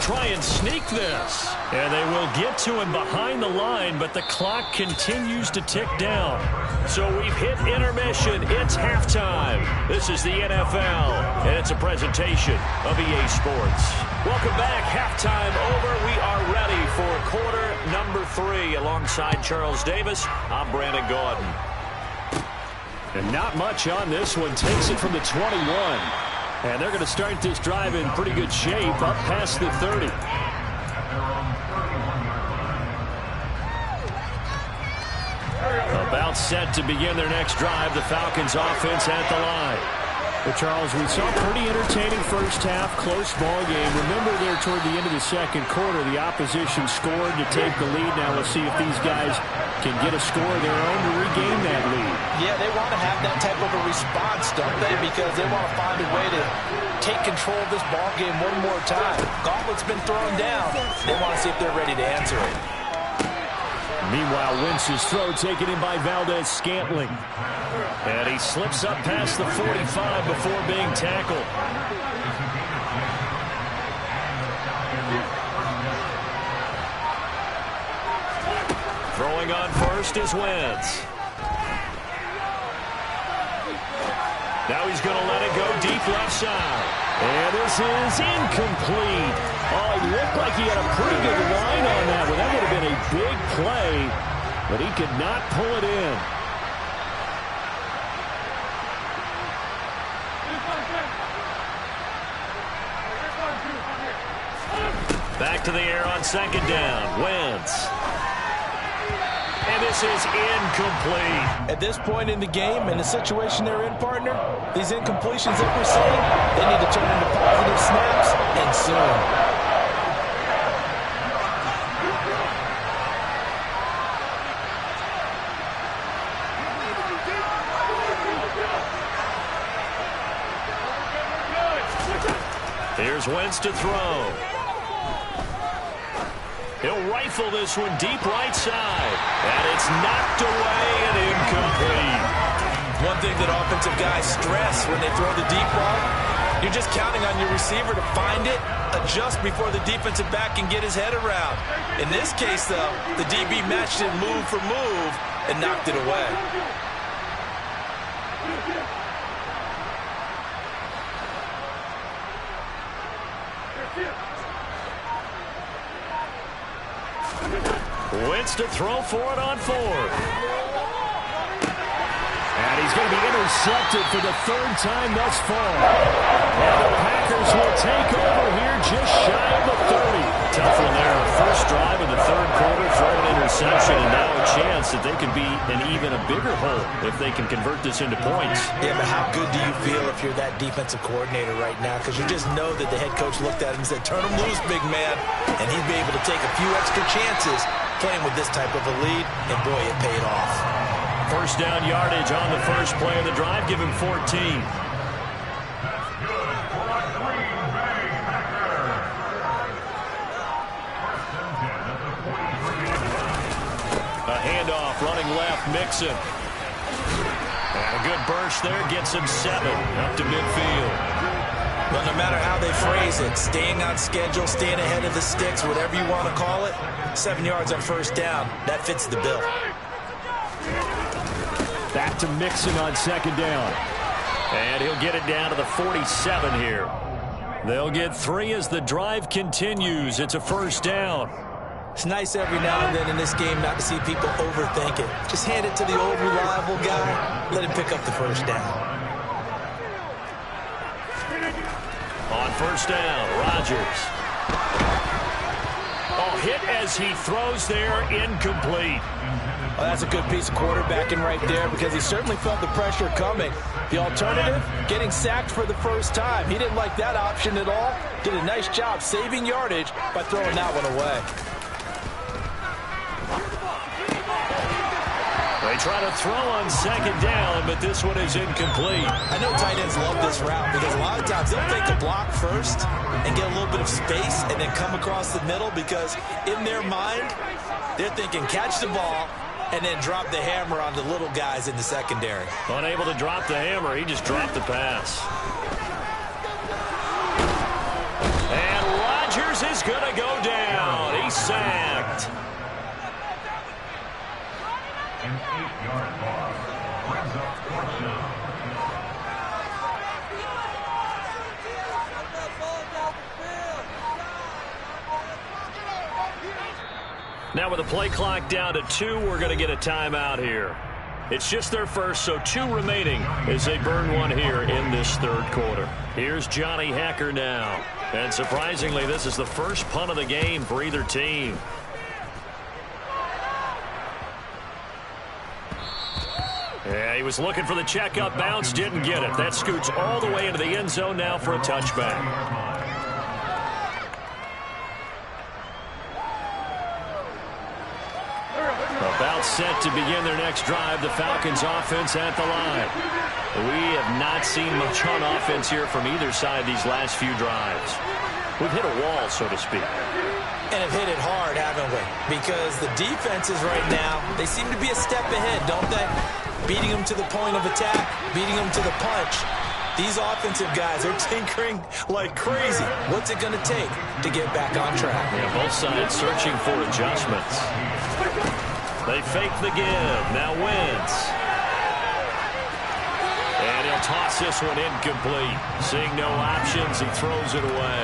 Try and sneak this. And they will get to him behind the line, but the clock continues to tick down. So we've hit intermission. It's halftime. This is the NFL, and it's a presentation of EA Sports. Welcome back. Halftime over. We are ready for quarter number 3. Alongside Charles Davis, I'm Brandon Gotw.
And not much on this one. Takes it from the 21. And they're going to start this drive in pretty good shape up past the 30. About set to begin their next drive. The Falcons offense at the line. Well, Charles, we saw a pretty entertaining first half, close ball game. Remember there toward the end of the second quarter, the opposition scored to take the lead. Now let's see if these guys can get a score of their own to regain that lead.
Yeah, they want to have that type of a response, don't they? Because they want to find a way to take control of this ball game one more time. Gauntlet's been thrown down. They want to see if they're ready to answer it.
Meanwhile, Wentz's throw taken in by Valdez-Scantling. And he slips up past the 45 before being tackled. Throwing on first is Wentz. Now he's going to let it go deep left side. And this is incomplete. Oh, it looked like he had a pretty good line on that one. That would have been a big play, but he could not pull it in. Back to the air on second down. Wentz. And this is incomplete.
At this point in the game, in the situation they're in, partner, these incompletions that we're seeing, they need to turn into positive snaps, and soon.
Here's Wentz to throw. He'll rifle this one deep right side. And it's knocked away and incomplete.
One thing that offensive guys stress when they throw the deep ball, you're just counting on your receiver to find it, adjust before the defensive back can get his head around. In this case, though, the DB matched it move for move and knocked it away.
Wentz to throw for it on fourth. And he's going to be intercepted for the third time thus far. And the Packers will take over here just shy of the 30. Tough one there. First drive of the third quarter, throw an interception, and now a chance that they could be in even a bigger hole if they can convert this into points.
Yeah, but how good do you feel if you're that defensive coordinator right now? Because you just know that the head coach looked at him and said, turn him loose, big man. And he'd be able to take a few extra chances playing with this type of a lead, and boy, it paid off.
First down yardage on the first play of the drive. Give him 14. A handoff running left, Mixon. And a good burst there gets him 7 up to midfield.
But no matter how they phrase it, staying on schedule, staying ahead of the sticks, whatever you want to call it, 7 yards on first down, that fits the bill.
Back to Mixon on second down. And he'll get it down to the 47 here. They'll get 3 as the drive continues. It's a first down.
It's nice every now and then in this game not to see people overthink it. Just hand it to the old reliable guy. Let him pick up the first down.
On first down, Rodgers. Oh, hit as he throws there, incomplete.
Well, that's a good piece of quarterbacking right there because he certainly felt the pressure coming. The alternative, getting sacked for the first time. He didn't like that option at all. Did a nice job saving yardage by throwing that one away.
They try to throw on second down, but this one is incomplete.
I know tight ends love this route because a lot of times they'll take the block first and get a little bit of space and then come across the middle because in their mind, they're thinking catch the ball and then drop the hammer on the little guys in the secondary.
Unable to drop the hammer, he just dropped the pass. And Rodgers is going to go down. He's sacked.
An 8-yard loss. Brings up fourth down.
Now with the play clock down to 2, we're going to get a timeout here. It's just their first, so 2 remaining as they burn one here in this third quarter. Here's Johnny Hacker now. And surprisingly, this is the first punt of the game for either team.
Yeah, he was looking for the checkup bounce, didn't get it. That scoots all the way into the end zone now for a touchback. About set to begin their next drive, the Falcons offense at the line. We have not seen much on offense here from either side these last few drives. We've hit a wall, so to speak.
And have hit it hard, haven't we? Because the defenses right now, they seem to be a step ahead, don't they? Beating them to the point of attack, beating them to the punch. These offensive guys are tinkering like crazy. What's it going to take to get back on track?
Yeah, both sides searching for adjustments. They fake the give. Now Wentz. And he'll toss this one incomplete. Seeing no options, he throws it away.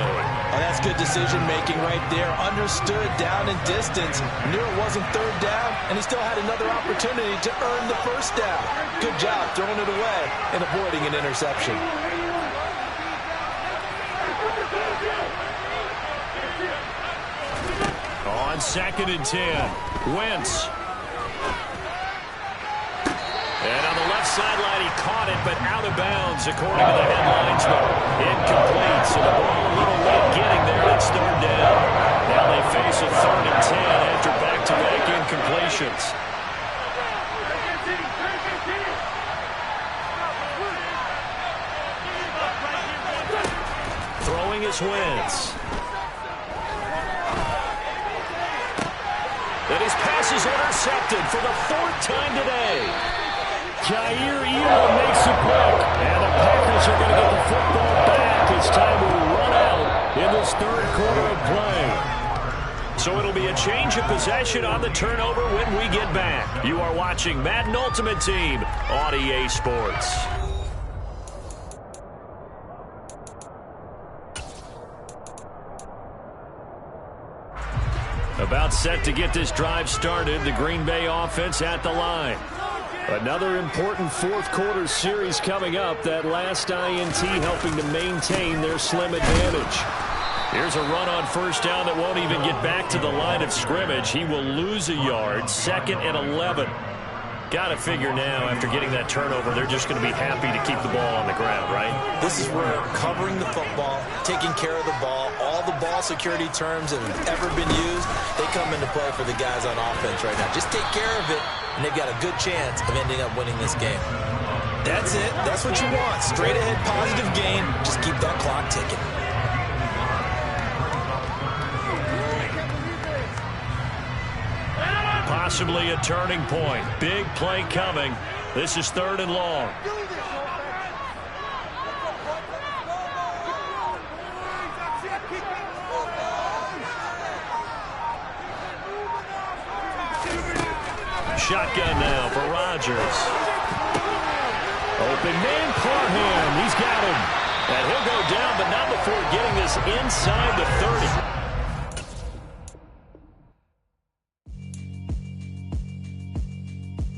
Oh, that's good decision-making right there. Understood down and distance. Knew it wasn't third down, and he still had another opportunity to earn the first down. Good job throwing it away and avoiding an interception.
On 2nd and 10, Wentz. And on the left sideline, he caught it, but out of bounds, according to the headlinesman. Incomplete, so the ball a little late getting there. It's third down. Now they face a 3rd and 10 after back-to-back incompletions. Throwing is Wentz. And his pass is intercepted for the 4th time today. Jair Elam makes a break, and the Packers are going to get the football back. It's time to run out in this 3rd quarter of play. So it'll be a change of possession on the turnover when we get back. You are watching Madden Ultimate Team on EA Sports. About set to get this drive started, the Green Bay offense at the line. Another important 4th quarter series coming up. That last INT helping to maintain their slim advantage. Here's a run on 1st down that won't even get back to the line of scrimmage. He will lose a yard. 2nd and 11. Got to figure now, after getting that turnover, they're just going to be happy to keep the ball on the ground, right?
This is where covering the football, taking care of the ball, all the ball security terms that have ever been used, they come into play for the guys on offense right now. Just take care of it, and they've got a good chance of ending up winning this game. That's it. That's what you want. Straight ahead, positive gain. Just keep that clock ticking.
Possibly a turning point. Big play coming. This is 3rd and long. Shotgun now for Rodgers. Open man, Parham. He's got him. And he'll go down, but not before getting this inside the 30.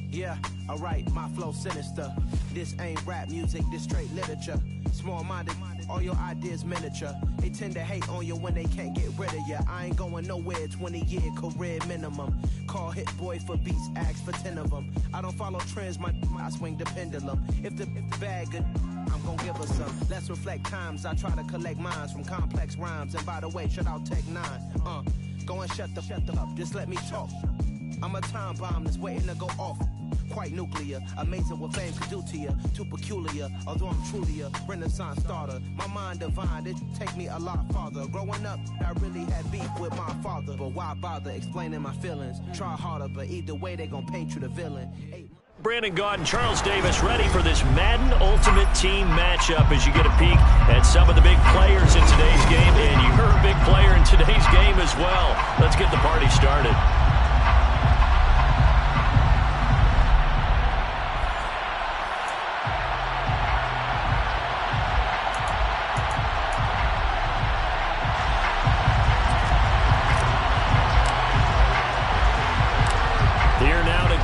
Yeah, alright, my flow sinister. This ain't rap music, this straight literature. Small-minded, all your ideas miniature. They tend to hate on you when they can't get rid of you. I ain't going nowhere, 20-year career minimum. Call Hit Boy for beats, ask for 10 of them. I don't follow trends, I swing the pendulum. If the bag good, I'm gonna give her some. Let's reflect times, I try to collect minds from complex rhymes. And by the way, shut out Tech 9. Go and shut the up, just let me talk. I'm a time bomb that's waiting to go off. Quite nuclear, amazing what fame could do to you. Too peculiar, although I'm truly a renaissance starter. My mind divine, it take me a lot farther. Growing up, I really had beef with my father. But why bother explaining my feelings? Try harder, but either way they gon' paint you the villain.
Brandon Gotw and Charles Davis ready for this Madden Ultimate Team matchup as you get a peek at some of the big players in today's game. And you're a big player in today's game as well. Let's get the party started.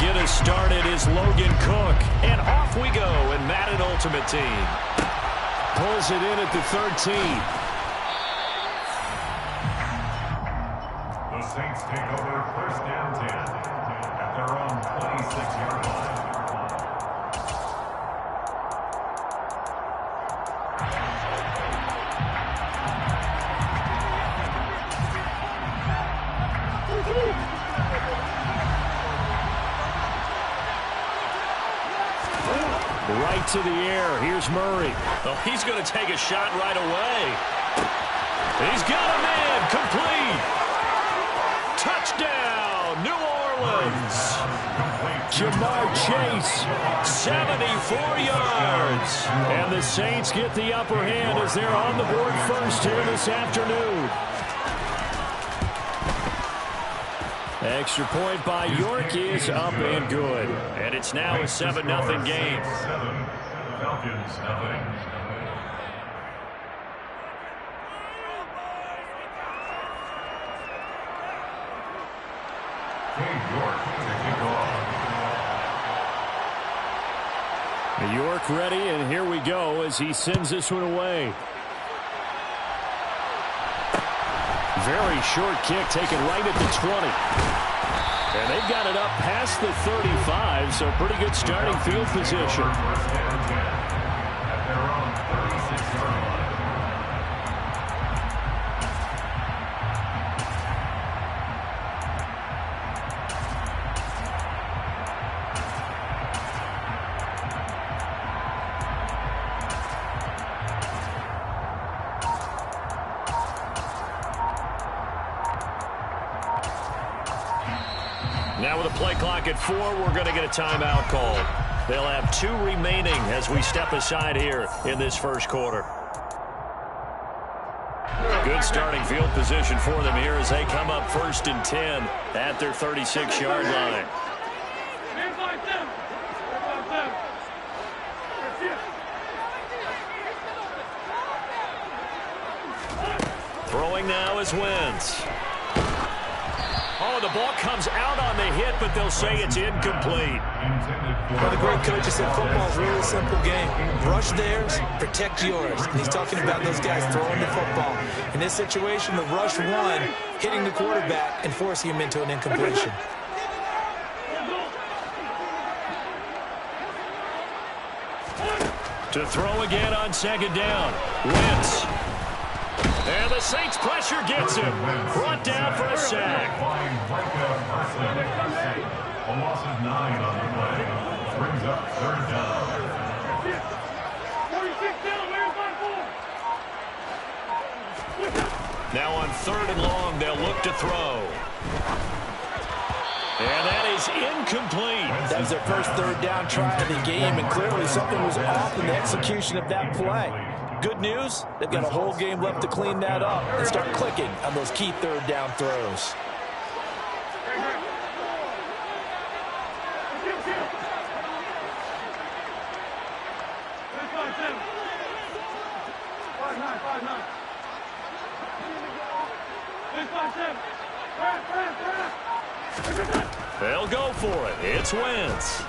Get us started is Logan Cook, and off we go in Madden Ultimate Team. Pulls it in at the 13.
The Saints take over 1st and 10 at their own 26-yard line.
right to the air. Here's Murray.
Oh, he's going to take a shot right away. He's got a man. Complete. Touchdown, New Orleans.
Jamar Chase,
74 yards.
And the Saints get the upper hand as they're on the board first here this afternoon. Extra point by York is up and good.
And it's now a 7-0 game.
7, Falcons nothing. York to kick off.
York ready, and here we go as he sends this one away. Very short kick taken right at the 20. And they've got it up past the 35, so pretty good starting field position.
At their own 36-yard line.
Now with a play clock at 4, we're going to get a timeout call. They'll have 2 remaining as we step aside here in this first quarter. Good starting field position for them here as they come up 1st and 10 at their 36-yard line. Throwing now is Wentz. Oh, the ball comes out on the hit, but they'll say it's incomplete.
Well, the great coaches said football is a really simple game. Rush theirs, protect yours. And he's talking about those guys throwing the football. In this situation, the rush one, hitting the quarterback and forcing him into an incompletion.
To throw again on 2nd down. Wentz. And the Saints pressure gets him. Brought down for a sack.
A loss of 9 on the play. Brings up 3rd down.
Now on 3rd and long, they'll look to throw. And that is incomplete.
That was their first 3rd down try of the game, and clearly something was off in the execution of that play. Good news, they've got a whole game left to clean that up and start clicking on those key 3rd down throws.
They'll go for it. It's Wentz.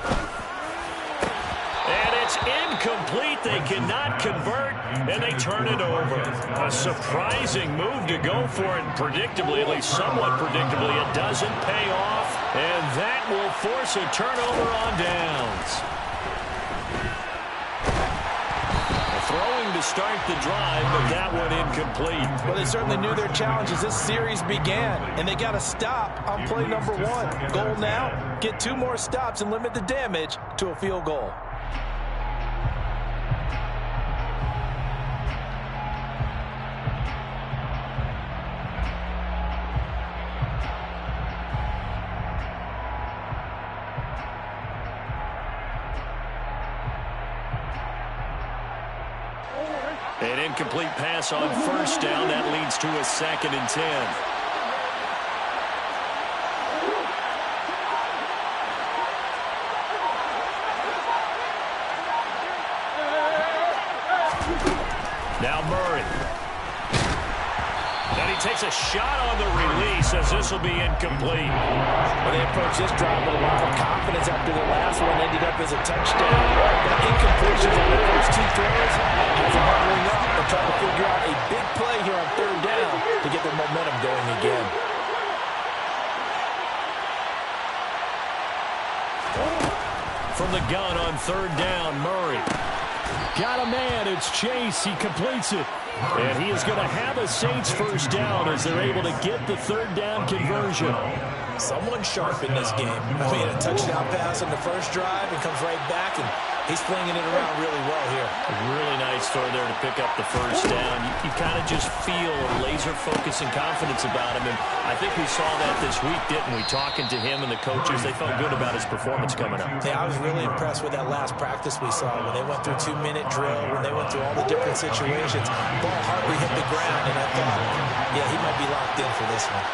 And it's incomplete. They cannot convert, and they turn it over. A surprising move to go for it. Predictably, at least somewhat predictably, it doesn't pay off, and that will force a turnover on downs. Throwing to start the drive, but that one incomplete.
Well, they certainly knew their challenge as this series began, and they got to stop on play number 1. Goal now, get 2 more stops and limit the damage to a field goal.
An incomplete pass on 1st down. That leads to a 2nd and 10. Now Murray. And he takes a shot on the release as this will be incomplete.
Well, they approached this drive with a lot of confidence after the last one ended up as a touchdown. That incompletion on the first 2 throws has them huddling up and trying to figure out a big play here on 3rd down to get their momentum going again.
From the gun on 3rd down, Murray.
Got a man. It's Chase. He completes it. And he is going to have a Saints 1st down as they're able to get the 3rd down conversion.
Someone sharp in this game. I mean, a touchdown pass on the first drive and comes right back and
He's flinging it around really well here.
A really nice throw there to pick up the first down. You kind of just feel a laser focus and confidence about him, and I think we saw that this week, didn't we? Talking to him and the coaches, they felt good about his performance coming up.
Yeah, I was really impressed with that last practice we saw when they went through 2-minute drill, when they went through all the different situations. Ball hardly hit the ground, and I thought, yeah, he might be locked in for this one.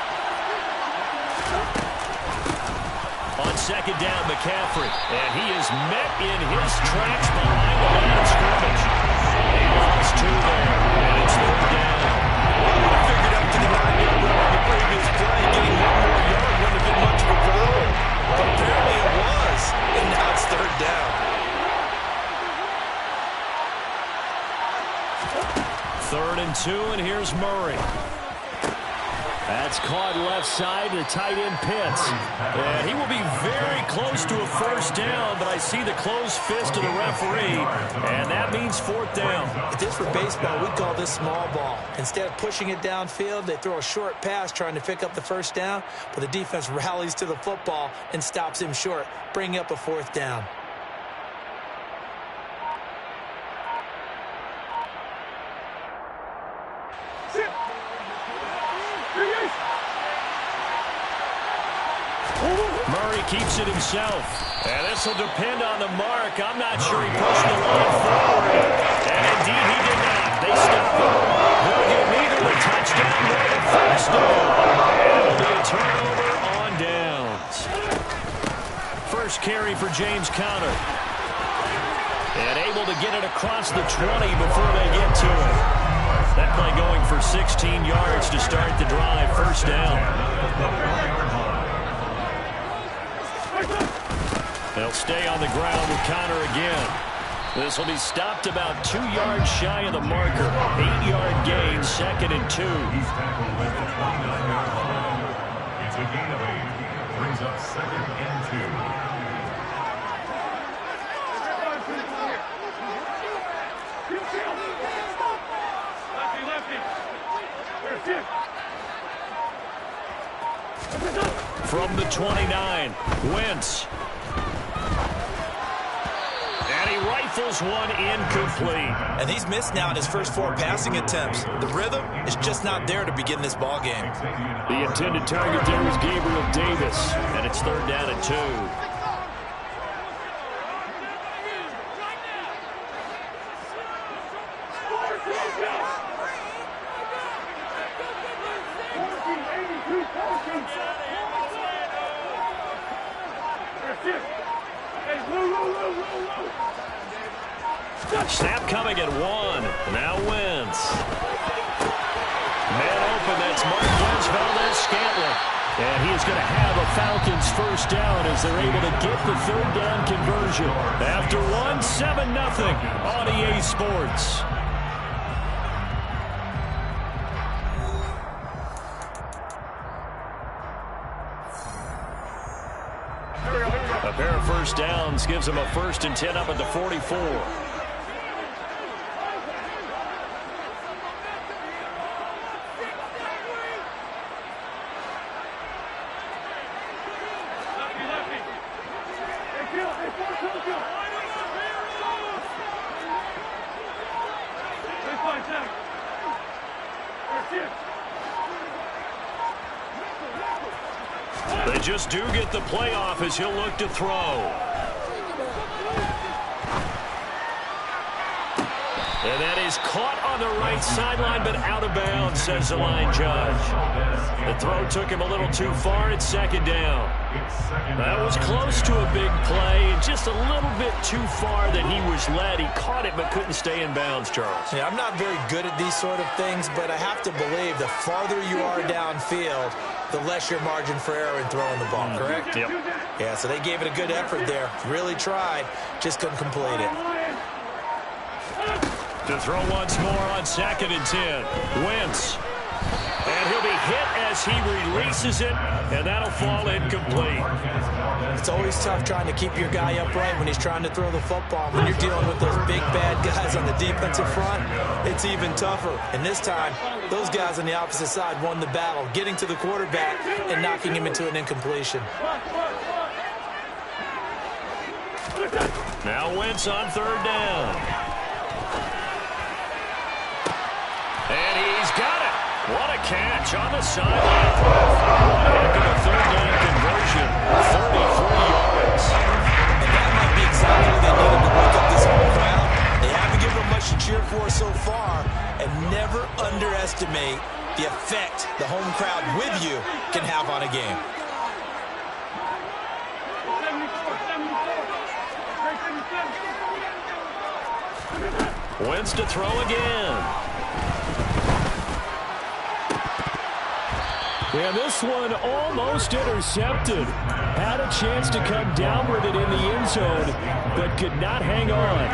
On second down, McCaffrey, and he is met in his tracks behind the line of scrimmage. He lost 2 there, and it's third down.
I figured after the 9-yard run on the previous play, getting 1 more yard wouldn't have been much of a problem. But apparently it was, and now it's third down.
Third and 2, and here's Murray. That's caught left side to tight end Pitts. And he will be very close to a first down, but I see the closed fist of the referee, and that means fourth down.
If this were baseball, we'd call this small ball. Instead of pushing it downfield, they throw a short pass trying to pick up the first down, but the defense rallies to the football and stops him short, bringing up a fourth down.
Murray keeps it himself. And this will depend on the mark. I'm not sure he pushed the line forward. And indeed he did not. They stop him. They'll get neither the touchdown nor the first down. And it'll be a turnover on downs. First carry for James Conner. And able to get it across the 20 before they get to it. That play going for 16 yards to start the drive. First down. They'll stay on the ground with Conner again. This will be stopped about 2 yards shy of the marker. 8-yard gain, second and 2.
He's tackled at the 29-yard line. It's a gain of 8. Brings up second and 2.
From the 29, Wentz. And he rifles one incomplete.
And he's missed now in his first 4 passing attempts. The rhythm is just not there to begin this ball game.
The intended target there was Gabriel Davis, and it's third down and 2. Snap coming at 1. Now Wentz. Man open, that's Marquez Valdez-Scantling. And he is going to have a Falcons first down as they're able to get the third down conversion. After 7-0 on EA Sports. A pair of first downs gives him a 1st and 10 up at the 44. They just do get the playoff as he'll look to throw. And that is caught on the right sideline, but out of bounds, says the line judge. The throw took him a little too far. It's second down. That was close to a big play, and just a little bit too far that he was led. He caught it, but couldn't stay in bounds, Charles.
Yeah, I'm not very good at these sort of things, but I have to believe the farther you are downfield, the less your margin for error in throwing the ball, correct?
Yep.
Yeah, so they gave it a good effort there. Really tried, just couldn't complete it.
To throw once more on second and 10. Wentz. And he'll be hit as he releases it, and that'll fall incomplete.
It's always tough trying to keep your guy upright when he's trying to throw the football. When you're dealing with those big, bad guys on the defensive front, it's even tougher. And this time, those guys on the opposite side won the battle, getting to the quarterback and knocking him into an incompletion.
Now Wentz on third down. And he's got it. What a catch on the sideline. Heck of a third down conversion. 34 yards.
And that might be exactly what they needed to wake up this home crowd. They haven't given them much to cheer for so far. And never underestimate the effect the home crowd with you can have on a game.
Wentz to throw again.
And this one almost intercepted. Had a chance to come down with it in the end zone, but could not hang on.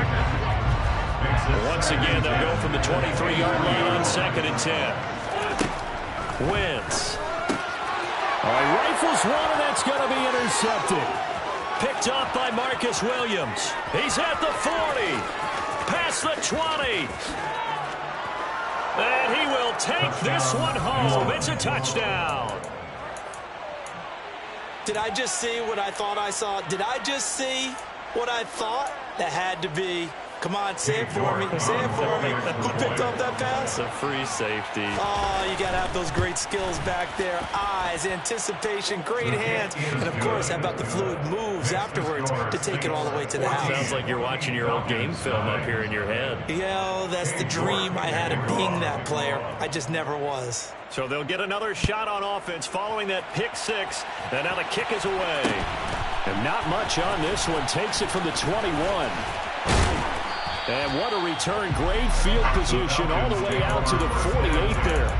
Once again, they'll go from the 23-yard line on 2nd and 10. Wentz.
Rifles one, and that's going to be intercepted.
Picked off by Marcus Williams. He's at the 40. Past the 20. And he will take this one home. It's a touchdown.
Did I just see what I thought I saw? Did I just see what I thought? That had to be. Come on, say it for me. Say it for me. Who picked up that pass?
A free safety.
Oh, you got to have those great skills back there. Eyes, anticipation, great hands. And, of course, how about the fluid moves afterwards to take it all the way to the house?
Sounds like you're watching your old game film up here in your head.
Yeah, that's the dream I had of being that player. I just never was.
So they'll get another shot on offense following that pick six. And now the kick is away.
And not much on this one. Takes it from the 21. And what a return. Great field position all the way out to the 48 there.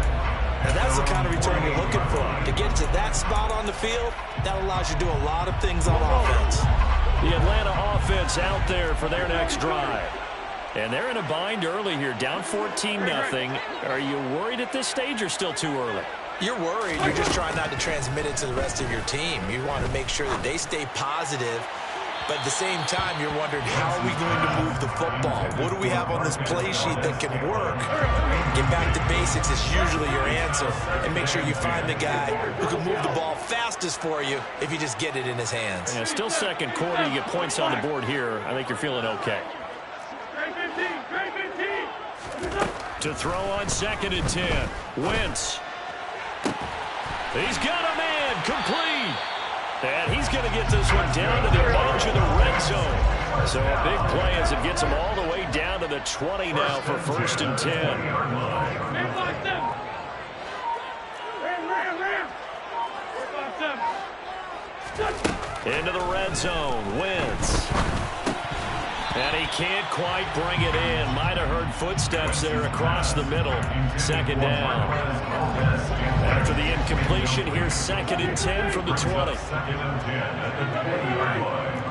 And that's the kind of return you're looking for. To get to that spot on the field, that allows you to do a lot of things on offense.
The Atlanta offense out there for their next drive. And they're in a bind early here, down 14-0. Are you worried at this stage or still too early?
You're worried. You're just trying not to transmit it to the rest of your team. You want to make sure that they stay positive. But at the same time, you're wondering, how are we going to move the football? What do we have on this play sheet that can work? Get back to basics is usually your answer. And make sure you find the guy who can move the ball fastest for you if you just get it in his hands.
Yeah, still second quarter. You get points on the board here. I think you're feeling okay.
To throw on 2nd and 10. Wentz. He's got a man. Complete. And he's going to get this one down to the edge of the red zone. So a big play as it gets him all the way down to the 20 now for 1st and 10. Into the red zone. Wentz. And he can't quite bring it in. Might have heard footsteps there across the middle. 2nd down. After the incompletion, here's 2nd and 10 from the 20.
2nd and 10 at the 20-yard line.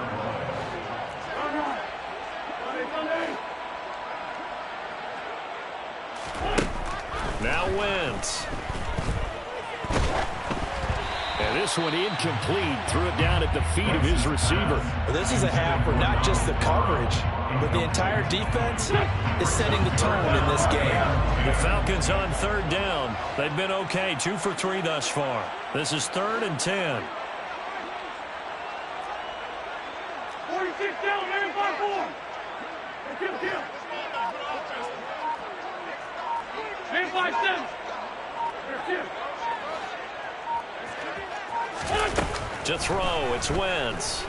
Now Wentz.
And this one incomplete. Threw it down at the feet of his receiver.
Well, this is a half where not just the coverage, but the entire defense is setting the tone in this game.
The Falcons on 3rd down. They've been okay, 2 for 3 thus far. This is 3rd and 10.
46 down, man, 5-4. Kill. Man, 5-7.
To throw, it's Wentz.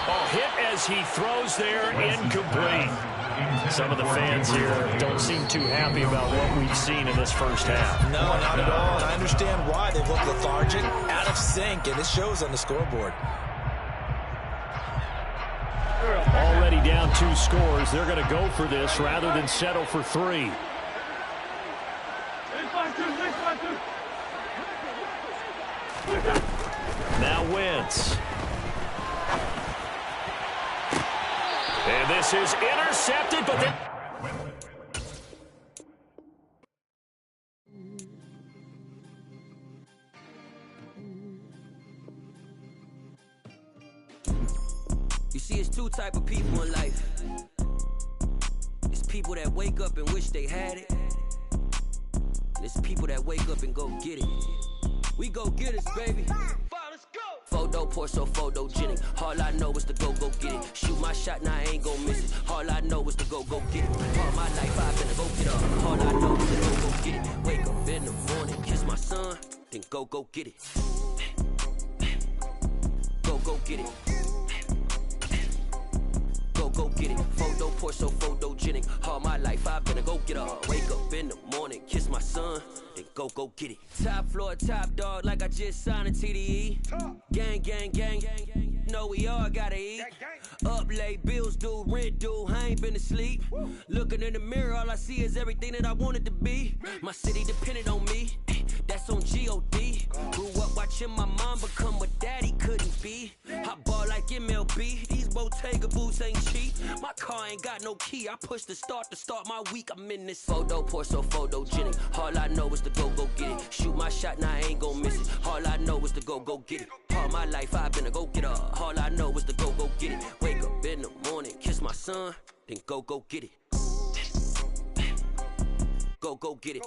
Oh, hit as he throws there, incomplete. Some of the fans here don't seem too happy about what we've seen in this first half.
No, not at all, and I understand why. They look lethargic, out of sync, and it shows on the scoreboard.
Already down 2 scores. They're going to go for this rather than settle for 3.
Now Wentz. And this is intercepted, but then...
You see, it's 2 type of people in life. It's people that wake up and wish they had it. And it's people that wake up and go get it. We go get it, baby. Let's go. Photo, pour so photogenic. All I know is to go get it. Shoot my shot, now I ain't gon' miss it. All I know is to go get it. All my life I've been to go get up. All I know is to go get it. Wake up in the morning, kiss my son, then go get it. Go get it. Go get it. Photo, pour so photogenic. All my life I've been to go get up. Wake up in the morning, kiss my son, then go get it. Top floor, top dog, like I just signed a TDE. Gang, gang, gang, gang, gang. Know we all gotta eat. Up late, bills due, rent due, I ain't been asleep. Looking in the mirror, all I see is everything that I wanted to be. My city depended on me, that's on G.O.D. Grew up watching my mom become what daddy couldn't be. I ball like MLB, these Bottega boots ain't cheap. My car ain't got no key, I push the start to start my week. I'm in this photo, pour so photogenic. All I know is to go get it. Shoot my shot, now I ain't gon' miss it. All I know is to go get it. All my life I've been to go get up. All I know is to go get it. Wake up in the morning, kiss my son, then go get it. Go get it.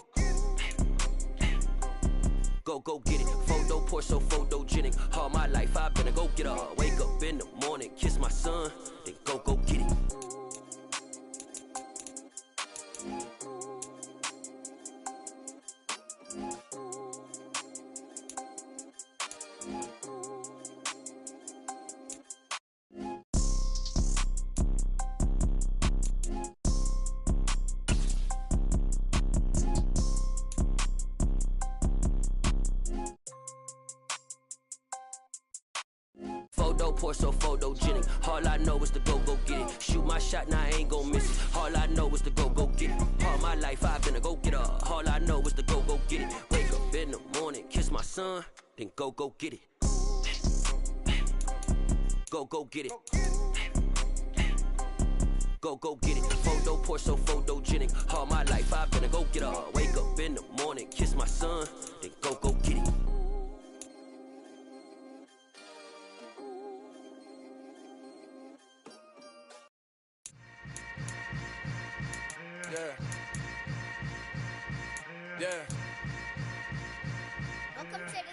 Go get it. Photo, pour so photogenic. All my life I've been to go get up. Wake up in the morning, kiss my son, then go get it. Photo, pour so photogenic. All I know is to go get it. Shoot my shot, now I ain't gon' miss it. All I know is to go get it. All my life I've been to go get up. All I know is to go get it. Wake up in the morning, kiss my son, then go get it. Go get it. Go get it. Photo, pour so photogenic. All my life I've been to go get up. Wake up in the morning, kiss my son, then go get it.
Yeah. Welcome to the camp.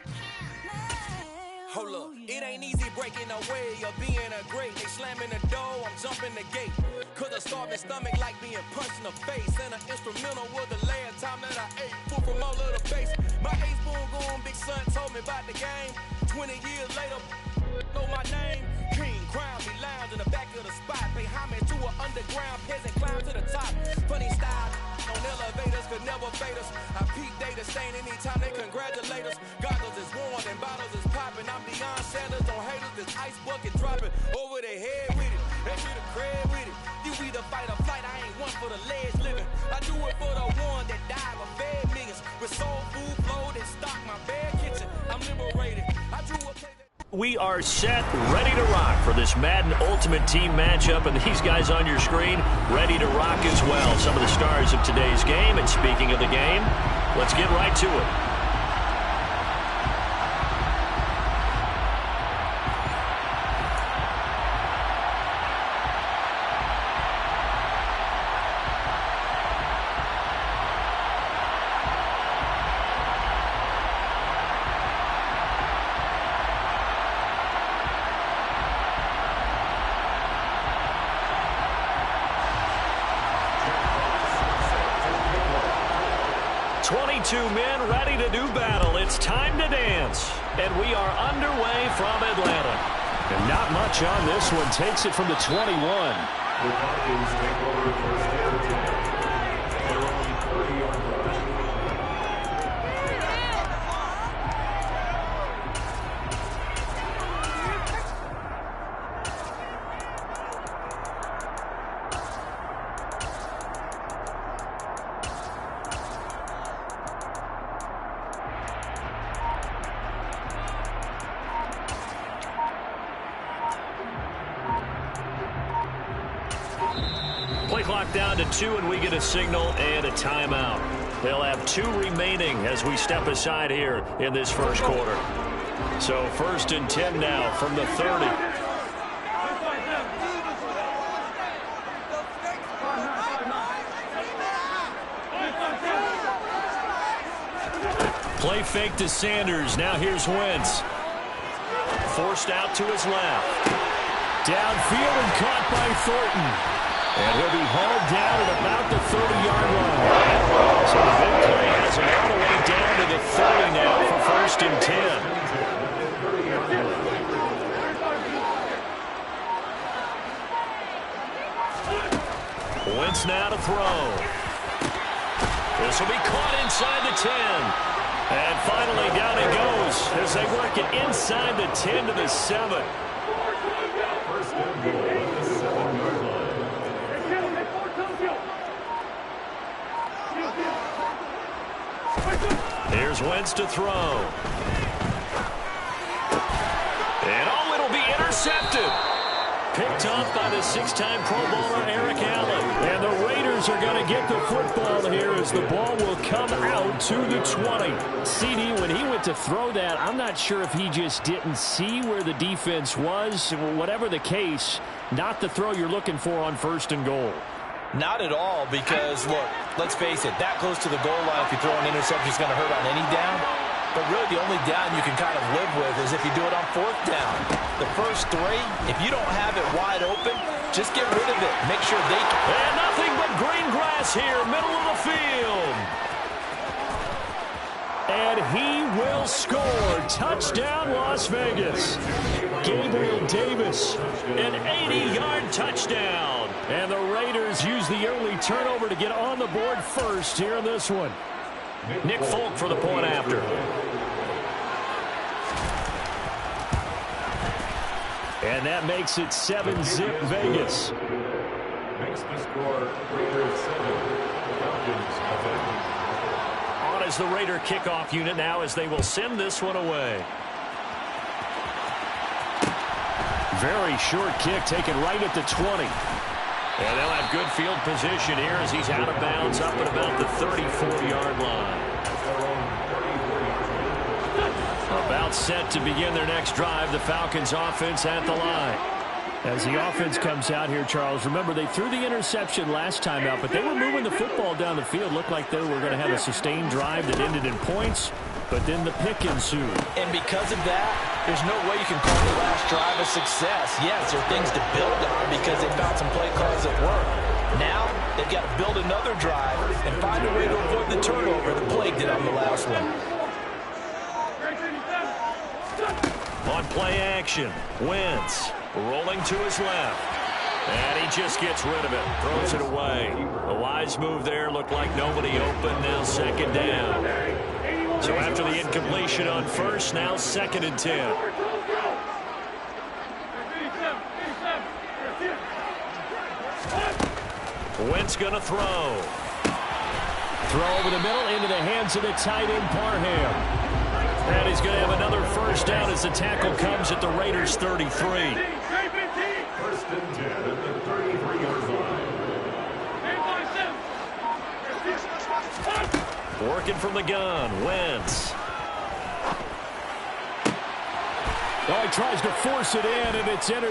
Hold up, it ain't easy breaking away or being a great. They slamming the door, I'm jumping the gate. Cause a starving stomach like being punched in the face. And an instrumental was the last time that I ate food from all of the base. My ace boom goon, big son told me about the game. 20 years later, know my name. King, crown me, lounge in the back of the spot. Pay homage to an underground peasant, climb to the top. Funny style on elevators could never fade us. I peak data stain anytime they congratulate us. Goggles is worn and bottles is popping. I'm beyond sellers on haters, this ice bucket dropping over their head with it. They get a crib with it. You either fight or flight, I ain't one for the ledge living. I do it for the one that died but fed millions. With soul food flowed and stocked my bare kitchen. I'm liberated. I drew a play that
We are set, ready to rock for this Madden Ultimate Team matchup, and these guys on your screen ready to rock as well. Some of the stars of today's game, and speaking of the game, let's get right to it. Men ready to do battle. It's time to dance. And we are underway from Atlanta.
And not much on this one. Takes it from the 21.
The Falcons take over first down today. Their own 30-yard line.
Play clock down to 2, and we get a signal and a timeout. They'll have 2 remaining as we step aside here in this first quarter. So 1st and 10 now from the 30. Play fake to Sanders. Now here's Wentz. forced out to his left.
Downfield and caught by Thornton. And he'll be hauled down at about the 30-yard line.
So the big play has him all the way down to the 30 now for 1st and 10. Wentz now to throw. This will be caught inside the 10. And finally down it goes as they work it inside the 10 to the 7.
First and goal at the 7-yard line.
Here's Wentz to throw. And oh, it'll be intercepted. Picked off by the 6-time Pro Bowler Eric Allen.
And the Raiders are going to get the football here as the ball will come out to the 20. CD, when he went to throw that, I'm not sure if he just didn't see where the defense was. Whatever the case, not the throw you're looking for on 1st and goal.
Not at all, because, look, let's face it, that close to the goal line, if you throw an interception, is going to hurt on any down. But really, the only down you can kind of live with is if you do it on 4th down. The first 3, if you don't have it wide open, just get rid of it. Make sure they can.
And nothing but green grass here, middle of the field.
And he will score. Touchdown, Las Vegas. Gabriel Davis,
an 80-yard touchdown.
And the Raiders use the early turnover to get on the board first here in this one.
Nick Folk for the point after.
And that makes it 7-zip Vegas.
Makes the score Raiders 7, Falcons 7.
On as the Raider kickoff unit now as they will send this one away.
Very short kick taken right at the 20.
And they'll have good field position here as he's out of bounds up at about the 34-yard line. About set to begin their next drive, the Falcons offense at the line.
As the offense comes out here, Charles, remember they threw the interception last time out, but they were moving the football down the field. Looked like they were going to have a sustained drive that ended in points, but then the pick ensued.
And because of that, there's no way you can call the last drive a success. Yes, there are things to build on because they found some play calls that work. Now, they've got to build another drive and find a way to avoid the turnover that plagued it on the last one.
On play action, Wentz rolling to his left. And he just gets rid of it, throws it away. A wise move there, looked like nobody open, now 2nd down. So after the incompletion on 1st, now 2nd and 10. Wentz going to throw.
Throw over the middle into the hands of the tight end, Parham.
And he's going to have another 1st down as the tackle comes at the Raiders' 33.
1st and 10 at the 33-yard line.
Working from the gun, Wentz.
Oh, he tries to force it in, and it's intercepted.